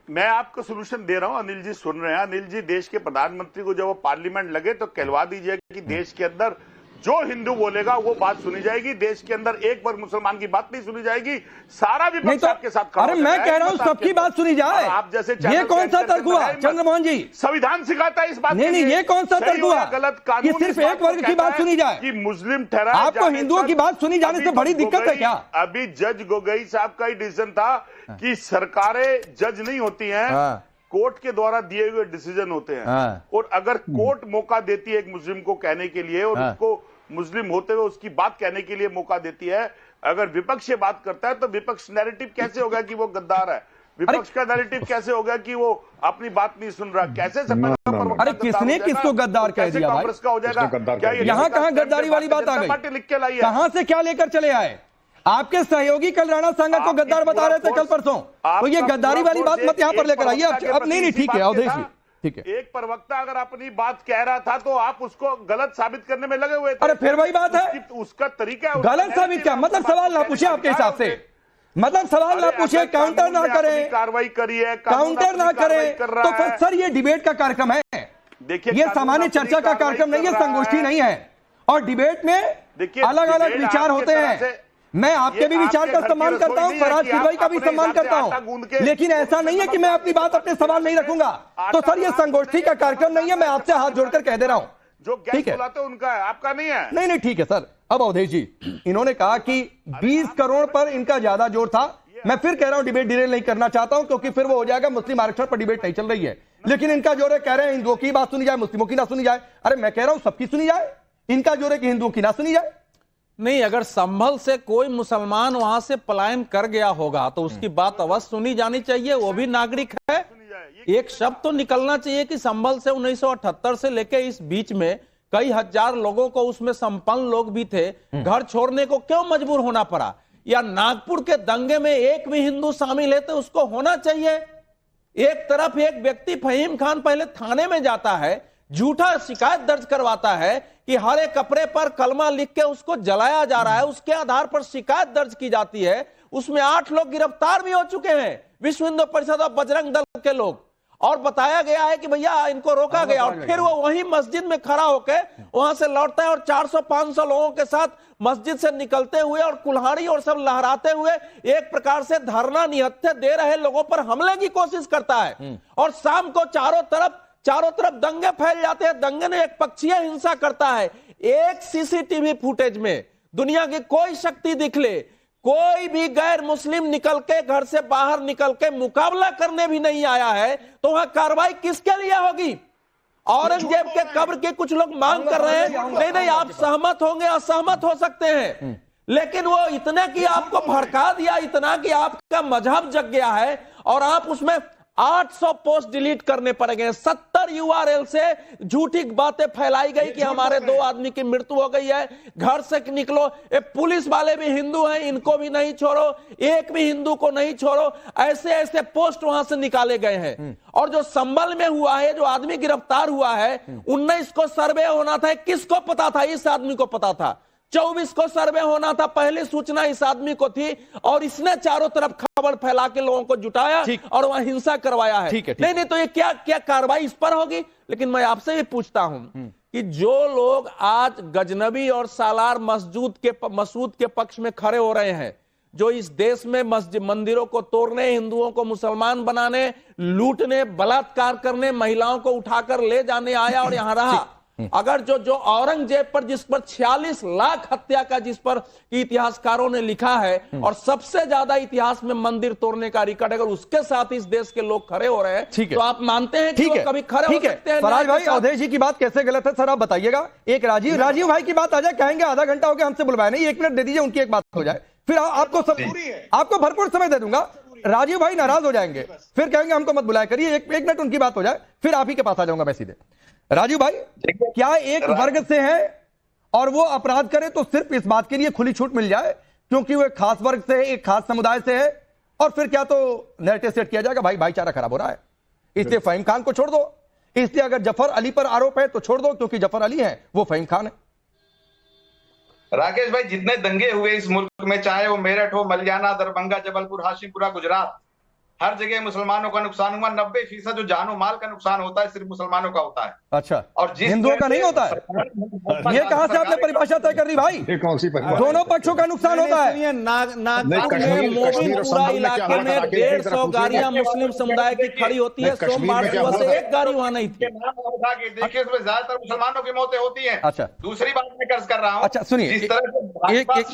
मैं आपको सोल्यूशन दे रहा हूं, अनिल जी सुन रहे हैं। अनिल जी, देश के प्रधानमंत्री को जब वो पार्लियामेंट लगे तो कहलवा दीजिए कि देश के अंदर जो हिंदू बोलेगा वो बात सुनी जाएगी, देश के अंदर एक वर्ग मुसलमान की बात नहीं सुनी जाएगी, सारा विपक्ष तो, आपके साथ खड़ा। अरे मैं कह रहा हूं सबकी बात सुनी जाए, आप जैसे ये कौन सा तर्क हुआ चंद्रमोहन जी? संविधान सिखाता है इस बात नहीं, ये कौन सा तर्क हुआ गलत कानून कि सिर्फ एक वर्ग की बात सुनी जाए? कि मुस्लिम ठहरा, आपको हिंदुओं की बात सुनी जाने से बड़ी दिक्कत है क्या? अभी जज गोगोई साहब का ही डिसीजन था कि सरकारें जज नहीं होती हैं, कोर्ट के द्वारा दिए हुए डिसीजन होते हैं। और अगर कोर्ट मौका देती है एक मुस्लिम को कहने के लिए और उसको मुस्लिम होते हुए उसकी बात कहने के लिए मौका देती है, अगर विपक्ष ये बात करता है तो विपक्ष नैरेटिव कैसे होगा कि वो गद्दार है? विपक्ष का नैरेटिव कैसे होगा कि वो अपनी बात नहीं सुन रहा? कैसे अरे किसने किसको गद्दार कह दिया भाई? कांग्रेस का हो जाएगा? यहाँ कहाँ गद्दारी वाली बात आ गई? लिख के लाई, कहां से क्या लेकर चले आए? आपके सहयोगी कल राणा सांगा को गद्दार बता रहे थे कल परसों, तो ये गद्दारी वाली बात मत यहां पर लेकर आइए। अब नहीं, ठीक है अवधेश जी, ठीक है। एक प्रवक्ता अगर अपनी बात कह रहा था तो आप उसको गलत साबित करने में लगे हुए थे। अरे फिर वही बात है, उसका तरीका गलत साबित क्या मतलब? सवाल ना पूछे आपके हिसाब से, मतलब सवाल ना पूछे, काउंटर ना करें, कार्रवाई करिए, काउंटर ना करें, तो फिर सर ये डिबेट का कार्यक्रम है, देखिए ये सामान्य चर्चा का कार्यक्रम नहीं है, संगोष्ठी नहीं है। और डिबेट में अलग अलग विचार होते हैं, मैं आपके भी विचार का सम्मान करता हूं, फराज किदवई का भी सम्मान करता हूं, लेकिन ऐसा नहीं है कि मैं अपनी बात अपने सवाल नहीं रखूंगा। तो सर ये संगोष्ठी का कार्यक्रम नहीं है, मैं आपसे हाथ जोड़कर कह दे रहा हूं। जो गैस बुलाते उनका है, आपका नहीं है। नहीं, ठीक है सर। अब अवधेश जी, इन्होंने कहा कि 20 करोड़ पर इनका ज्यादा जोर था। मैं फिर कह रहा हूं डिबेट डिरेल नहीं करना चाहता हूं, क्योंकि फिर वो हो जाएगा मुस्लिम आरक्षण पर डिबेट नहीं चल रही है। लेकिन इनका जोर है, कह रहे हैं हिंदुओं की बात सुनी जाए, मुस्लिमों की ना सुनी जाए। अरे मैं कह रहा हूं सबकी सुनी जाए, इनका जोर है कि हिंदुओं की ना सुनी जाए। नहीं, अगर संभल से कोई मुसलमान वहां से पलायन कर गया होगा तो उसकी बात अवश्य सुनी जानी चाहिए, वो भी नागरिक है। एक शब्द तो निकलना चाहिए कि संभल से 1978 से लेकर इस बीच में कई हजार लोगों को, उसमें संपन्न लोग भी थे, घर छोड़ने को क्यों मजबूर होना पड़ा? या नागपुर के दंगे में एक भी हिंदू शामिल है तो उसको होना चाहिए। एक तरफ एक व्यक्ति फहीम खान पहले थाने में जाता है, झूठा शिकायत दर्ज करवाता है कि हर एक कपड़े पर कलमा लिख के उसको जलाया जा रहा है, उसके आधार पर शिकायत दर्ज की जाती है। उसमें 8 लोग गिरफ्तार भी हो चुके हैं, विश्व हिंदू परिषद और बजरंग दल के लोग, और बताया गया है कि भैया इनको रोका गया। और फिर वो वही मस्जिद में खड़ा होकर वहां से लौटता है और 400-500 लोगों के साथ मस्जिद से निकलते हुए और कुल्हाड़ी और सब लहराते हुए एक प्रकार से धरना निहत्थे दे रहे लोगों पर हमले की कोशिश करता है। और शाम को चारों तरफ दंगे फैल जाते हैं, दंगे में एक पक्षीय हिंसा करता है। एक सीसीटीवी फुटेज में दुनिया की कोई शक्ति दिख ले, कोई भी गैर मुस्लिम निकल के घर से बाहर निकल के मुकाबला करने भी नहीं आया है, तो वहां कार्रवाई किसके लिए होगी? औरंगजेब के कब्र के कुछ लोग मांग कर रहे हैं। नहीं, आप सहमत होंगे, असहमत हो सकते हैं, लेकिन वो इतना कि आपको भड़का दिया, इतना कि आपका मजहब जग गया है और आप उसमें 800 पोस्ट डिलीट करने पड़ेंगे। 70 URL से झूठी बातें फैलाई गई कि हमारे 2 आदमी की मृत्यु हो गई है, घर से निकलो, ये पुलिस वाले भी हिंदू हैं, इनको भी नहीं छोड़ो, एक भी हिंदू को नहीं छोड़ो, ऐसे पोस्ट वहां से निकाले गए हैं। और जो संभल में हुआ है, जो आदमी गिरफ्तार हुआ है, 19 को सर्वे होना था, किसको पता था? इस आदमी को पता था। 24 को सर्वे होना था, पहले सूचना इस आदमी को थी और इसने चारों तरफ खबर फैला के लोगों को जुटाया और वहां हिंसा करवाया है। नहीं, तो ये क्या कार्रवाई इस पर होगी? लेकिन मैं आपसे भी पूछता हूं कि जो लोग आज गजनबी और सालार मसूद के पक्ष में खड़े हो रहे हैं, जो इस देश में मस्जिद मंदिरों को तोड़ने, हिंदुओं को मुसलमान बनाने, लूटने, बलात्कार करने, महिलाओं को उठाकर ले जाने आया और यहां रहा। अगर जो औरंगजेब पर, जिस पर 46 लाख हत्या का, जिस पर इतिहासकारों ने लिखा है और सबसे ज्यादा इतिहास में मंदिर तोड़ने का रिकॉर्ड, अगर उसके साथ इस देश के लोग खड़े हो रहे हैं तो आप मानते हैं कि वो कभी खड़े हो सकते हैं? फराज भाई, अवधेश जी की बात कैसे गलत है सर आप बताइएगा। एक राजीव भाई की बात आ जाए, कहेंगे आधा घंटा हो गया हमसे बुलवाया नहीं, 1 मिनट दे दीजिए, उनकी एक बात हो जाए, फिर आपको भरपूर समय दे दूंगा। राजीव भाई नाराज हो जाएंगे, फिर कहेंगे हमको मत बुलाया करिए, एक मिनट उनकी बात हो जाए, फिर आप ही के पास आ जाऊंगा मैं सीधे। राजीव भाई, क्या एक वर्ग से है और वो अपराध करे तो सिर्फ इस बात के लिए खुली छूट मिल जाए क्योंकि वो एक खास वर्ग से है, एक खास समुदाय से है, और फिर क्या तो नैरेटिव सेट किया जाएगा भाई भाईचारा खराब हो रहा है, इसलिए फहीम खान को छोड़ दो, इसलिए अगर जफर अली पर आरोप है तो छोड़ दो क्योंकि जफर अली है वो फहीम खान है। राकेश भाई, जितने दंगे हुए इस मुल्क में, चाहे वो मेरठ हो, मलियाना, दरभंगा, जबलपुर, हाशिमपुरा, गुजरात, हर जगह मुसलमानों का नुकसान हुआ। 90% जो जानो माल का नुकसान होता है सिर्फ मुसलमानों का होता है। अच्छा, और हिंदुओं का नहीं होता है? ये कहां से आपने परिभाषा तय कर दी भाई? दोनों पक्षों का नुकसान होता है। पूरा इलाके में 150 गाड़ियां मुस्लिम समुदाय की खड़ी होती है, सोमवार सुबह से एक गाड़ी वहां नहीं थी। देखिए, उसमें ज्यादातर मुसलमानों की मौतें होती हैं। अच्छा, दूसरी बात मैं कर्ज कर रहा हूँ। अच्छा सुनिए,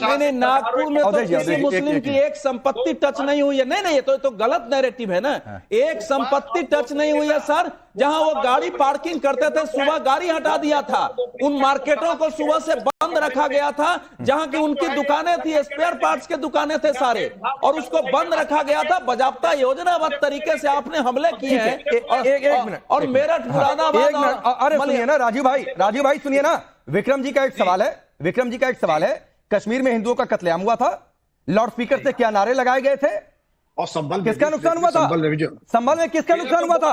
मैंने नागपुर में तो किसी मुस्लिम की एक संपत्ति टच नहीं हुई है। नहीं, तो गलत नैरेटिव है ना। एक संपत्ति टच नहीं हुई है सर। जहां वो गाड़ी पार्किंग करते थे, सुबह गाड़ी हटा दिया था। उन मार्केटों को सुबह से बंद रखा गया था जहां की उनकी दुकानें थी, स्पेयर पार्ट्स के दुकानें थे सारे, और उसको बंद रखा गया था। बजाबता योजनाबद्ध तरीके से आपने हमले किए हैं। एक मिनट, और मेरठ, मुरादाबाद, अरे सुनिए ना राजीव भाई सुनिए ना, विक्रम जी का एक सवाल है। कश्मीर में हिंदुओं का कत्लेआम हुआ था, लाउड स्पीकर से क्या नारे लगाए गए थे और संभल किसका नुकसान हुआ था? संभल में किसका नुकसान हुआ था?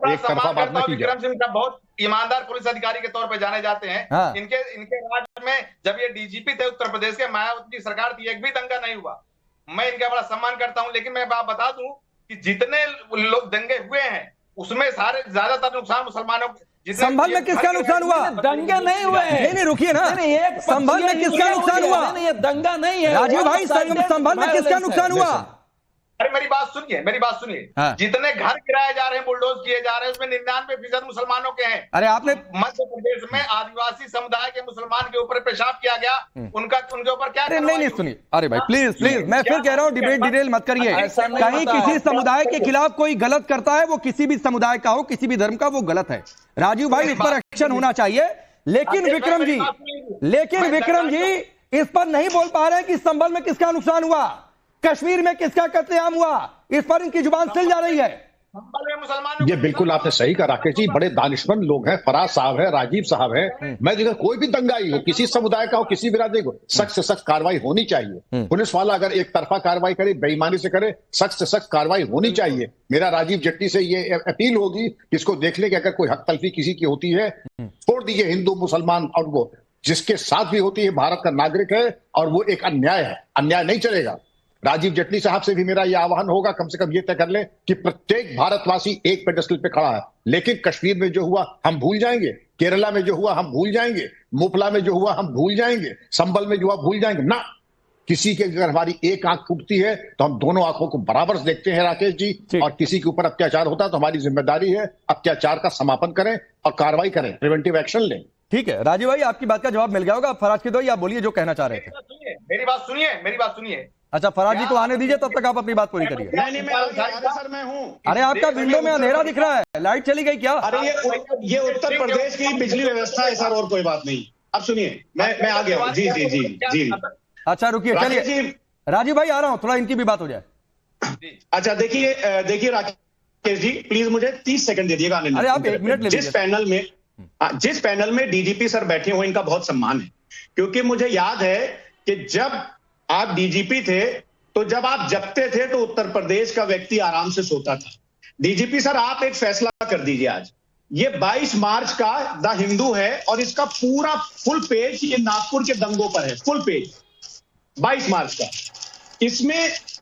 एक तरफा बात ना कीजिए। विक्रम सिंह का बहुत ईमानदार पुलिस अधिकारी के तौर पे जाने जाते हैं। हाँ। इनके राज्य में जब ये डीजीपी थे उत्तर प्रदेश के, मायावती की सरकार थी, एक भी दंगा नहीं हुआ। मैं इनका बड़ा सम्मान करता हूं, लेकिन मैं बता दूं कि जितने लोग दंगे हुए हैं उसमें सारे ज्यादातर नुकसान मुसलमानों। संभल में किसका नुकसान हुआ? दंगे नहीं हुए। नहीं रुकिए ना, संभल में किसका नुकसान हुआ? ये दंगा नहीं है राजीव भाई, संभल में किसका नुकसान हुआ? अरे मेरी बात सुनिए। हाँ। जितने घर गिराए जा रहे हैं, बुलडोज किए जा रहे हैं, उसमें 99% मुसलमानों के हैं। अरे आपने मध्य प्रदेश में आदिवासी समुदाय के मुसलमान के ऊपर पेशाब किया गया, उनके ऊपर क्या? नहीं सुनिए, अरे भाई प्लीज मैं फिर कह रहा हूँ, डिबेट डिटेल मत करिए। कहीं किसी समुदाय के खिलाफ कोई गलत करता है, वो किसी भी समुदाय का हो, किसी भी धर्म का, वो गलत है। राजीव भाई, इस पर एक्शन होना चाहिए। लेकिन विक्रम जी इस पर नहीं बोल पा रहे कि संभल में किसका नुकसान हुआ, कश्मीर में किसका कत्लेआम हुआ, इस पर इनकी जुबान सिल जा रही है। ये बिल्कुल आपने सही कहा राकेश जी, बड़े दानिशमंद लोग हैं, फराज साहब है, राजीव साहब है। मैं देखा कोई भी दंगाई हो, किसी समुदाय का हो, किसी बिरादरी को, सख्त से सख्त कार्रवाई होनी चाहिए। पुलिस वाला अगर एक तरफा कार्रवाई करे, बेईमानी से करे, सख्त से सख्त कार्रवाई होनी चाहिए। मेरा राजीव जेटली से ये अपील होगी कि इसको देख ले कि अगर कोई हक तलफी किसी की होती है, छोड़ दीजिए हिंदू मुसलमान, और वो जिसके साथ भी होती है भारत का नागरिक है और वो एक अन्याय है, अन्याय नहीं चलेगा। राजीव जेटली साहब से भी मेरा यह आह्वान होगा, कम से कम ये तय कर ले कि प्रत्येक भारतवासी एक पेडेस्टल पे खड़ा है। लेकिन कश्मीर में जो हुआ हम भूल जाएंगे, केरला में जो हुआ हम भूल जाएंगे, मुफला में जो हुआ हम भूल जाएंगे, संभल में जो हुआ भूल जाएंगे ना। किसी के अगर हमारी एक आंख फूटती है तो हम दोनों आंखों को बराबर देखते हैं राकेश जी, और किसी के ऊपर अत्याचार होता है तो हमारी जिम्मेदारी है अत्याचार का समापन करें और कार्रवाई करें, प्रिवेंटिव एक्शन लें। ठीक है राजीव भाई, आपकी बात का जवाब मिल गया होगा। फराज की दो, आप बोलिए जो कहना चाह रहे थे। मेरी बात सुनिए। अच्छा, फराज जी को आने दीजिए, तब तक आप अपनी बात पूरी करिए। मैं हूँ। अरे आपका विंडो में अंधेरा दिख रहा है, लाइट चली गई क्या? अरे ये उत्तर प्रदेश की बिजली व्यवस्था है सर, और कोई बात नहीं। अब सुनिए, मैं आ गया हूँ। जी। अच्छा रुकिए, चलिए राजीव भाई आ रहा हूँ, थोड़ा इनकी भी बात हो जाए। अच्छा देखिए राकेश जी, प्लीज मुझे 30 सेकंड दे दिएगा। अरे आप 1 मिनट ले लीजिए। जिस पैनल में डीजीपी सर बैठे हुए, इनका बहुत सम्मान है, क्योंकि मुझे याद है कि जब आप डीजीपी थे तो जब आप जगते थे तो उत्तर प्रदेश का व्यक्ति आराम से सोता था। डीजीपी सर, आप एक फैसला कर दीजिए आज। ये 22 मार्च का द हिंदू है और इसका पूरा फुल पेज ये नागपुर के दंगों पर है, फुल पेज 22 मार्च का।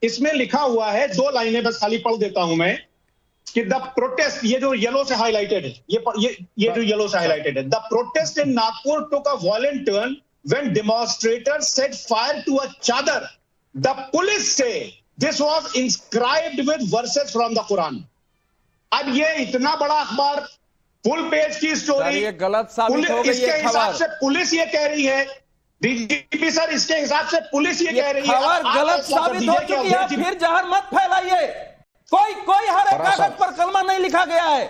इसमें लिखा हुआ है, 2 लाइनें बस खाली पढ़ देता हूं मैं, कि द प्रोटेस्ट, ये जो येलो से हाईलाइटेड है, ये जो येलो से हाईलाइटेड है, the protest in Nagpur took a violent turn when demonstrators set fire to a chadar the police said this was inscribed with verses from the Quran. अब ये इतना बड़ा अखबार, फुल पेज की स्टोरी, ये गलत साबित हो गई इसके है हिसाब खबर। से पुलिस ये कह रही है, डीजीपी सर इसके हिसाब से पुलिस ये कह रही है खबर गलत साबित हो चुकी है, फिर जहर मत फैलाइए। कोई हर एक कागज पर कलमा नहीं लिखा गया है।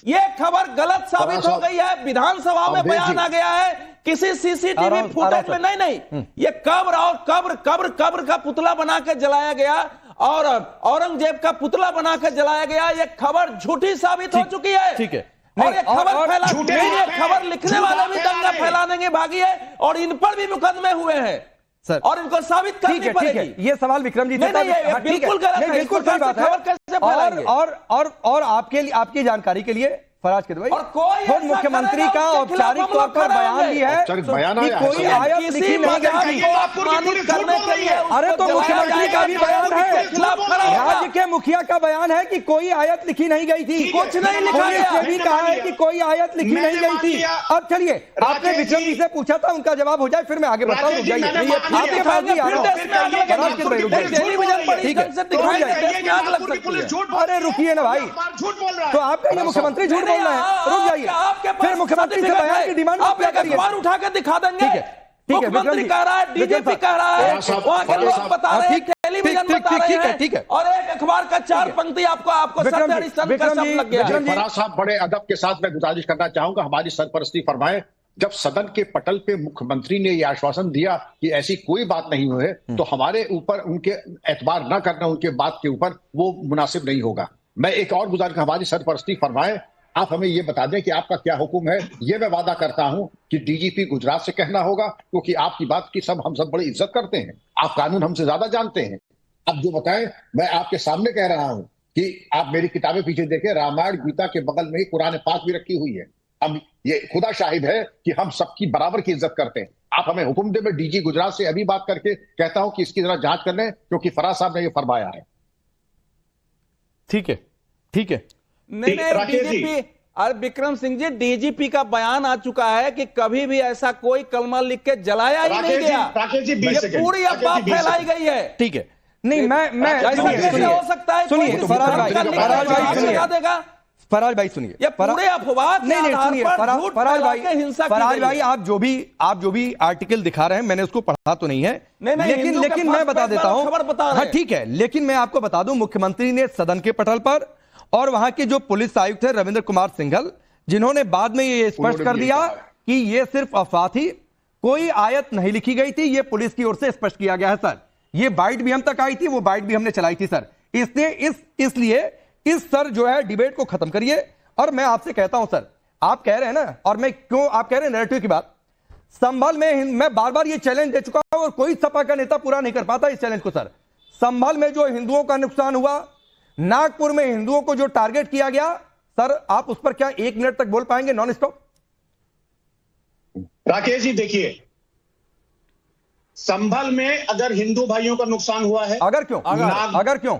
ये खबर गलत साबित हो गई है। विधानसभा में बयान आ गया है, किसी सीसीटीवी फुटेज में नहीं। ये कब्र और कब्र का पुतला बना के जलाया गया और औरंगजेब का पुतला बना के जलाया गया। ये खबर झूठी साबित हो चुकी है। ठीक है, और ये खबर लिखने वाले भी दंगा फैलाने के भागी है और इन पर भी मुकदमे हुए हैं सर, और इनको साबित करनी पड़ेगी। ये सवाल विक्रम जी बिल्कुल गलत है, बिल्कुल सही बात है। खबर कैसे फैलाएंगे? और आपके लिए, आपकी जानकारी के लिए फराज किदवई, और कोई खुद मुख्यमंत्री का औपचारिक तौर पर बयान भी है कि कोई आयत लिखी नहीं गई थी। अरे तो मुख्यमंत्री का भी बयान है, राज्य के मुखिया का बयान है कि कोई आयत लिखी नहीं गई थी। कुछ नहीं लिखा पुलिस ने भी कहा है कि कोई आयत लिखी नहीं गई थी। अब चलिए, आपने विक्रम जी से पूछा था, उनका जवाब हो जाए फिर मैं आगे बढ़ता हूँ। आपके पास भी आ रहा हूँ। अरे रुकिए ना भाई, तो आपका ये मुख्यमंत्री झूठ बोल रहे हैं, रुक जाइए। फिर मुख्यमंत्री से बयान की डिमांड आप क्या करिए? अखबार उठा के दिखा देंगे। मुख्यमंत्री कह रहा है, डीजीपी कह रहा है, वहां के लोग बता रहे हैं, टेलीविजन बता रहे हैं, ठीक है। और एक अखबार का 4 पंक्ति आपको सत्यारी सन का सब लग गया। फराज साहब, बड़े अदब के साथ मैं गुजारिश करना चाहूंगा, हमारी सरपरस्ती फरमाएं। जब सदन के पटल पे मुख्यमंत्री ने यह आश्वासन दिया कि ऐसी कोई बात नहीं हुई है, तो हमारे ऊपर उनके एतबार न करना, उनके बात के ऊपर वो मुनासिब नहीं होगा। मैं एक और गुजारिश, हमारी सरपरस्ती फरमाएं, आप हमें ये बता दें कि आपका क्या हुक्म है। ये मैं वादा करता हूं कि डीजीपी गुजरात से कहना होगा, क्योंकि आपकी बात की हम सब बड़ी इज्जत करते हैं, आप कानून हमसे ज्यादा जानते हैं। अब जो बताएं, मैं आपके सामने कह रहा हूं कि आप मेरी किताबें पीछे देखें, रामायण गीता के बगल में ही कुरान पाक भी रखी हुई है। हम ये खुदा शाहिद है कि हम सबकी बराबर की इज्जत करते हैं। आप हमें हुक्म दे, मैं डीजी गुजरात से अभी बात करके कहता हूं कि इसकी जरा जांच कर लें, क्योंकि फराज साहब ने ये फरमाया है। ठीक है, ठीक है। नहीं, डीजीपी, अरे विक्रम सिंह जी, डीजीपी का बयान आ चुका है कि कभी भी ऐसा कोई कलमा लिख के जलाया ही नहीं गया। ये पूरी अफवाह फैलाई गई है। ठीक है, नहीं मैं ऐसा कैसे हो सकता है? सुनिए फराज भाई सुनिए, ये पूरे अफवाह नहीं सुनिए फराज भाई, आप जो भी आर्टिकल दिखा रहे हैं, मैंने उसको पढ़ा तो नहीं है, लेकिन मैं बता देता हूं। हाँ ठीक है, लेकिन मैं आपको बता दूं, मुख्यमंत्री ने सदन के पटल पर और वहां के जो पुलिस आयुक्त है रविंद्र कुमार सिंघल, जिन्होंने बाद में ये स्पष्ट कर दिया कि ये सिर्फ अफवाह थी, कोई आयत नहीं लिखी गई थी। ये पुलिस की ओर से स्पष्ट किया गया है सर। ये बाइट भी हम तक आई थी, वो बाइट भी हमने चलाई थी सर। इसलिए इस सर जो है डिबेट को खत्म करिए। और मैं आपसे कहता हूं सर, आप कह रहे हैं ना, और मैं क्यों आप कह रहे हैं नैरेटिव की बात, संभल में मैं बार बार ये चैलेंज दे चुका हूं और कोई सपा का नेता पूरा नहीं कर पाता इस चैलेंज को सर। संभल में जो हिंदुओं का नुकसान हुआ, नागपुर में हिंदुओं को जो टारगेट किया गया, सर आप उस पर क्या 1 मिनट तक बोल पाएंगे नॉन स्टॉप? राकेश जी देखिए, संभल में अगर हिंदू भाइयों का नुकसान हुआ है, अगर क्यों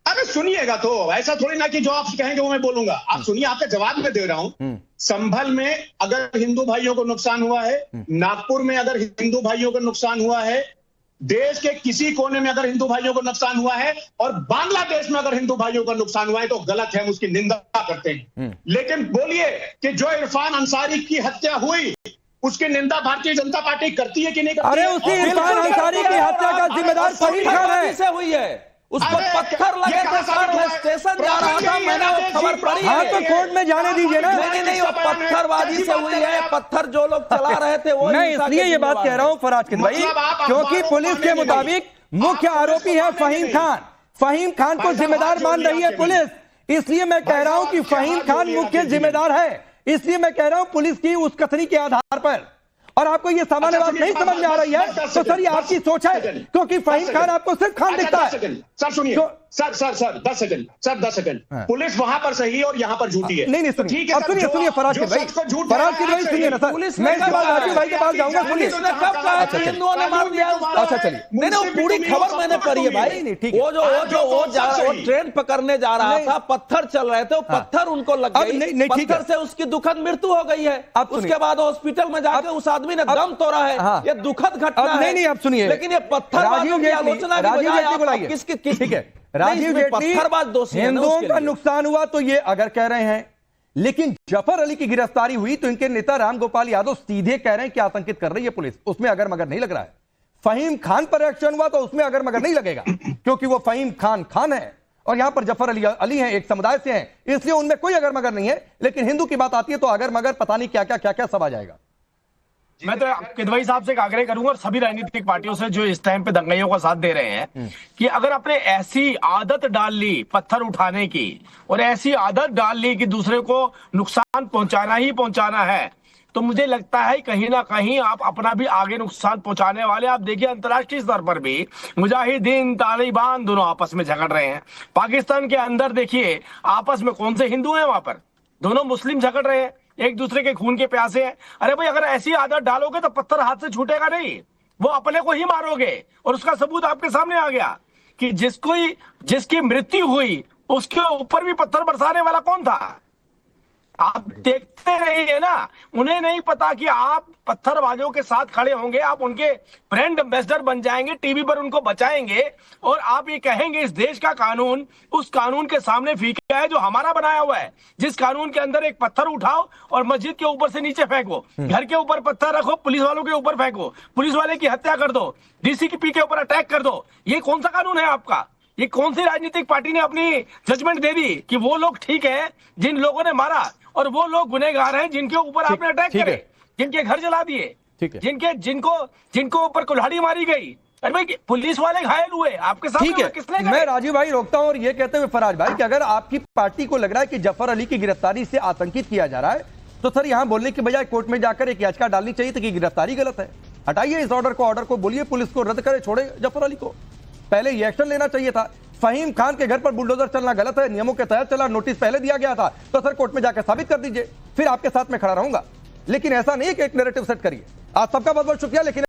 अरे सुनिएगा, तो ऐसा थोड़ी ना कि जो आप कहेंगे वो मैं बोलूंगा। आप सुनिए, आपका जवाब मैं दे रहा हूं। संभल में अगर हिंदू भाइयों को नुकसान हुआ है, नागपुर में अगर हिंदू भाइयों को नुकसान हुआ है, देश के किसी कोने में अगर हिंदू भाइयों को नुकसान हुआ है, और बांग्लादेश में अगर हिंदू भाइयों का नुकसान हुआ है, तो गलत है, हम उसकी निंदा करते हैं। लेकिन बोलिए कि जो इरफान अंसारी की हत्या हुई, उसकी निंदा भारतीय जनता पार्टी करती है कि नहीं करती? अरे उसी इरफान अंसारी की हत्या का जिम्मेदार फहीम खान है। से हुई है, उसको पत्थर लगे थे सर, मैं स्टेशन जा रहा था, मैंने वो खबर पढ़ी। हाँ तो कोर्ट में जाने दीजिए ना। नहीं, वो पत्थरबाजी से हुई है, पत्थर जो लोग चला रहे थे वो। मैं इसलिए ये बात कह रहा हूं फराज किदवई भाई, क्योंकि पुलिस के मुताबिक मुख्य आरोपी है फहीम खान। फहीम खान को जिम्मेदार मान रही है पुलिस, इसलिए मैं कह रहा हूं कि फहीम खान मुख्य जिम्मेदार है। इसलिए मैं कह रहा हूं पुलिस की उस कथनी के आधार पर। और आपको ये सामान्य बात नहीं समझ में आ रही है तो सर ये आपकी सोच है, क्योंकि फहीम खान आपको सिर्फ खान दिखता है। सर सुनिए, sir 10 second sir 10 second police वहां पर सही है और यहाँ पर झूठी है। नहीं तो ठीक है अब सुनिए फराज के भाई, फराज के भाई सुनिए ना सर, मैं इसके बाद राजीव भाई के पास जाऊंगा। पुलिस ने कब कहा कि हिंदुओं ने मार दिया? अच्छा चलिए, नहीं पूरी खबर मैंने पढ़ी है भाई। वो ट्रेन पकड़ने जा रहा था, पत्थर चल रहे थे, वो पत्थर उनको लग गई, पत्थर से उसकी दुखद मृत्यु हो गई है। उसके बाद हॉस्पिटल में जाकर उस आदमी ने दम तोड़ा है। ये दुखद घटना है। नहीं आप सुनिए, लेकिन ये पत्थरबाजों की आलोचना की बजाय किसकी ठीक है राजीव जेटली, हिंदुओं का नुकसान हुआ तो ये अगर कह रहे हैं, लेकिन जफर अली की गिरफ्तारी हुई तो इनके नेता राम गोपाल यादव सीधे कह रहे हैं कि आतंकित कर रही है पुलिस, उसमें अगर मगर नहीं लग रहा है। फहीम खान पर एक्शन हुआ तो उसमें अगर मगर नहीं लगेगा, क्योंकि वो फहीम खान है और यहां पर जफर अली हैं, एक समुदाय से हैं, इसलिए उनमें कोई अगर मगर नहीं है। लेकिन हिंदू की बात आती है तो अगर मगर पता नहीं क्या क्या सब आ जाएगा। मैं तो किदवई साहब से एक आग्रह करूंगा और सभी राजनीतिक पार्टियों से जो इस टाइम पे दंगाइयों का साथ दे रहे हैं कि अगर आपने ऐसी आदत डाल ली पत्थर उठाने की और ऐसी आदत डाल ली कि दूसरे को नुकसान पहुंचाना है, तो मुझे लगता है कहीं ना कहीं आप अपना भी आगे नुकसान पहुंचाने वाले। आप देखिए अंतर्राष्ट्रीय स्तर पर भी मुजाहिदीन तालिबान दोनों आपस में झगड़ रहे हैं। पाकिस्तान के अंदर देखिए आपस में कौन से हिंदू हैं, वहां पर दोनों मुस्लिम झगड़ रहे हैं, एक दूसरे के खून के प्यासे हैं। अरे भाई अगर ऐसी आदत डालोगे तो पत्थर हाथ से छूटेगा नहीं, वो अपने को ही मारोगे। और उसका सबूत आपके सामने आ गया कि जिसकी मृत्यु हुई उसके ऊपर भी पत्थर बरसाने वाला कौन था। आप देखते रहिए ना, उन्हें नहीं पता कि आप पत्थरबाजों के साथ खड़े होंगे, आप उनके ब्रांड एम्बेसडर बन जाएंगे, टीवी पर उनको बचाएंगे और आप ये कहेंगे इस देश का कानून उस कानून के सामने फीका है जो हमारा बनाया हुआ है, जिस कानून के अंदर एक पत्थर उठाओ और मस्जिद के ऊपर से नीचे फेंको, घर के ऊपर पत्थर रखो, पुलिस वालों के ऊपर फेंको, पुलिस वाले की हत्या कर दो, डीसीपी के ऊपर अटैक कर दो। ये कौन सा कानून है आपका? ये कौन सी राजनीतिक पार्टी ने अपनी जजमेंट दे दी कि वो लोग ठीक है जिन लोगों ने मारा और वो लोग गुनहगार हैं जिनके ऊपर आपने अटैक करे, जिनके घर जला दिए, जिनको ऊपर कुल्हाड़ी मारी गई। अरे भाई पुलिस वाले घायल हुए आपके सामने, किसने करे? मैं राजीव भाई रोकता हूं और ये कहते हुए फराज भाई कि अगर आपकी पार्टी को लग रहा है कि जफर अली की गिरफ्तारी से आतंकित किया जा रहा है तो सर यहां बोलने की बजाय कोर्ट में जाकर एक याचिका डालनी चाहिए थी कि गिरफ्तारी गलत है, हटाइए इस ऑर्डर को बोलिए पुलिस को रद्द करे, छोड़े जफर अली को। पहले ये एक्शन लेना चाहिए था। फहीम खान के घर पर बुलडोजर चलना गलत है, नियमों के तहत चला, नोटिस पहले दिया गया था, तो सर कोर्ट में जाकर साबित कर दीजिए, फिर आपके साथ में खड़ा रहूंगा। लेकिन ऐसा नहीं कि एक नैरेटिव सेट करिए। आज सबका बहुत बहुत शुक्रिया। लेकिन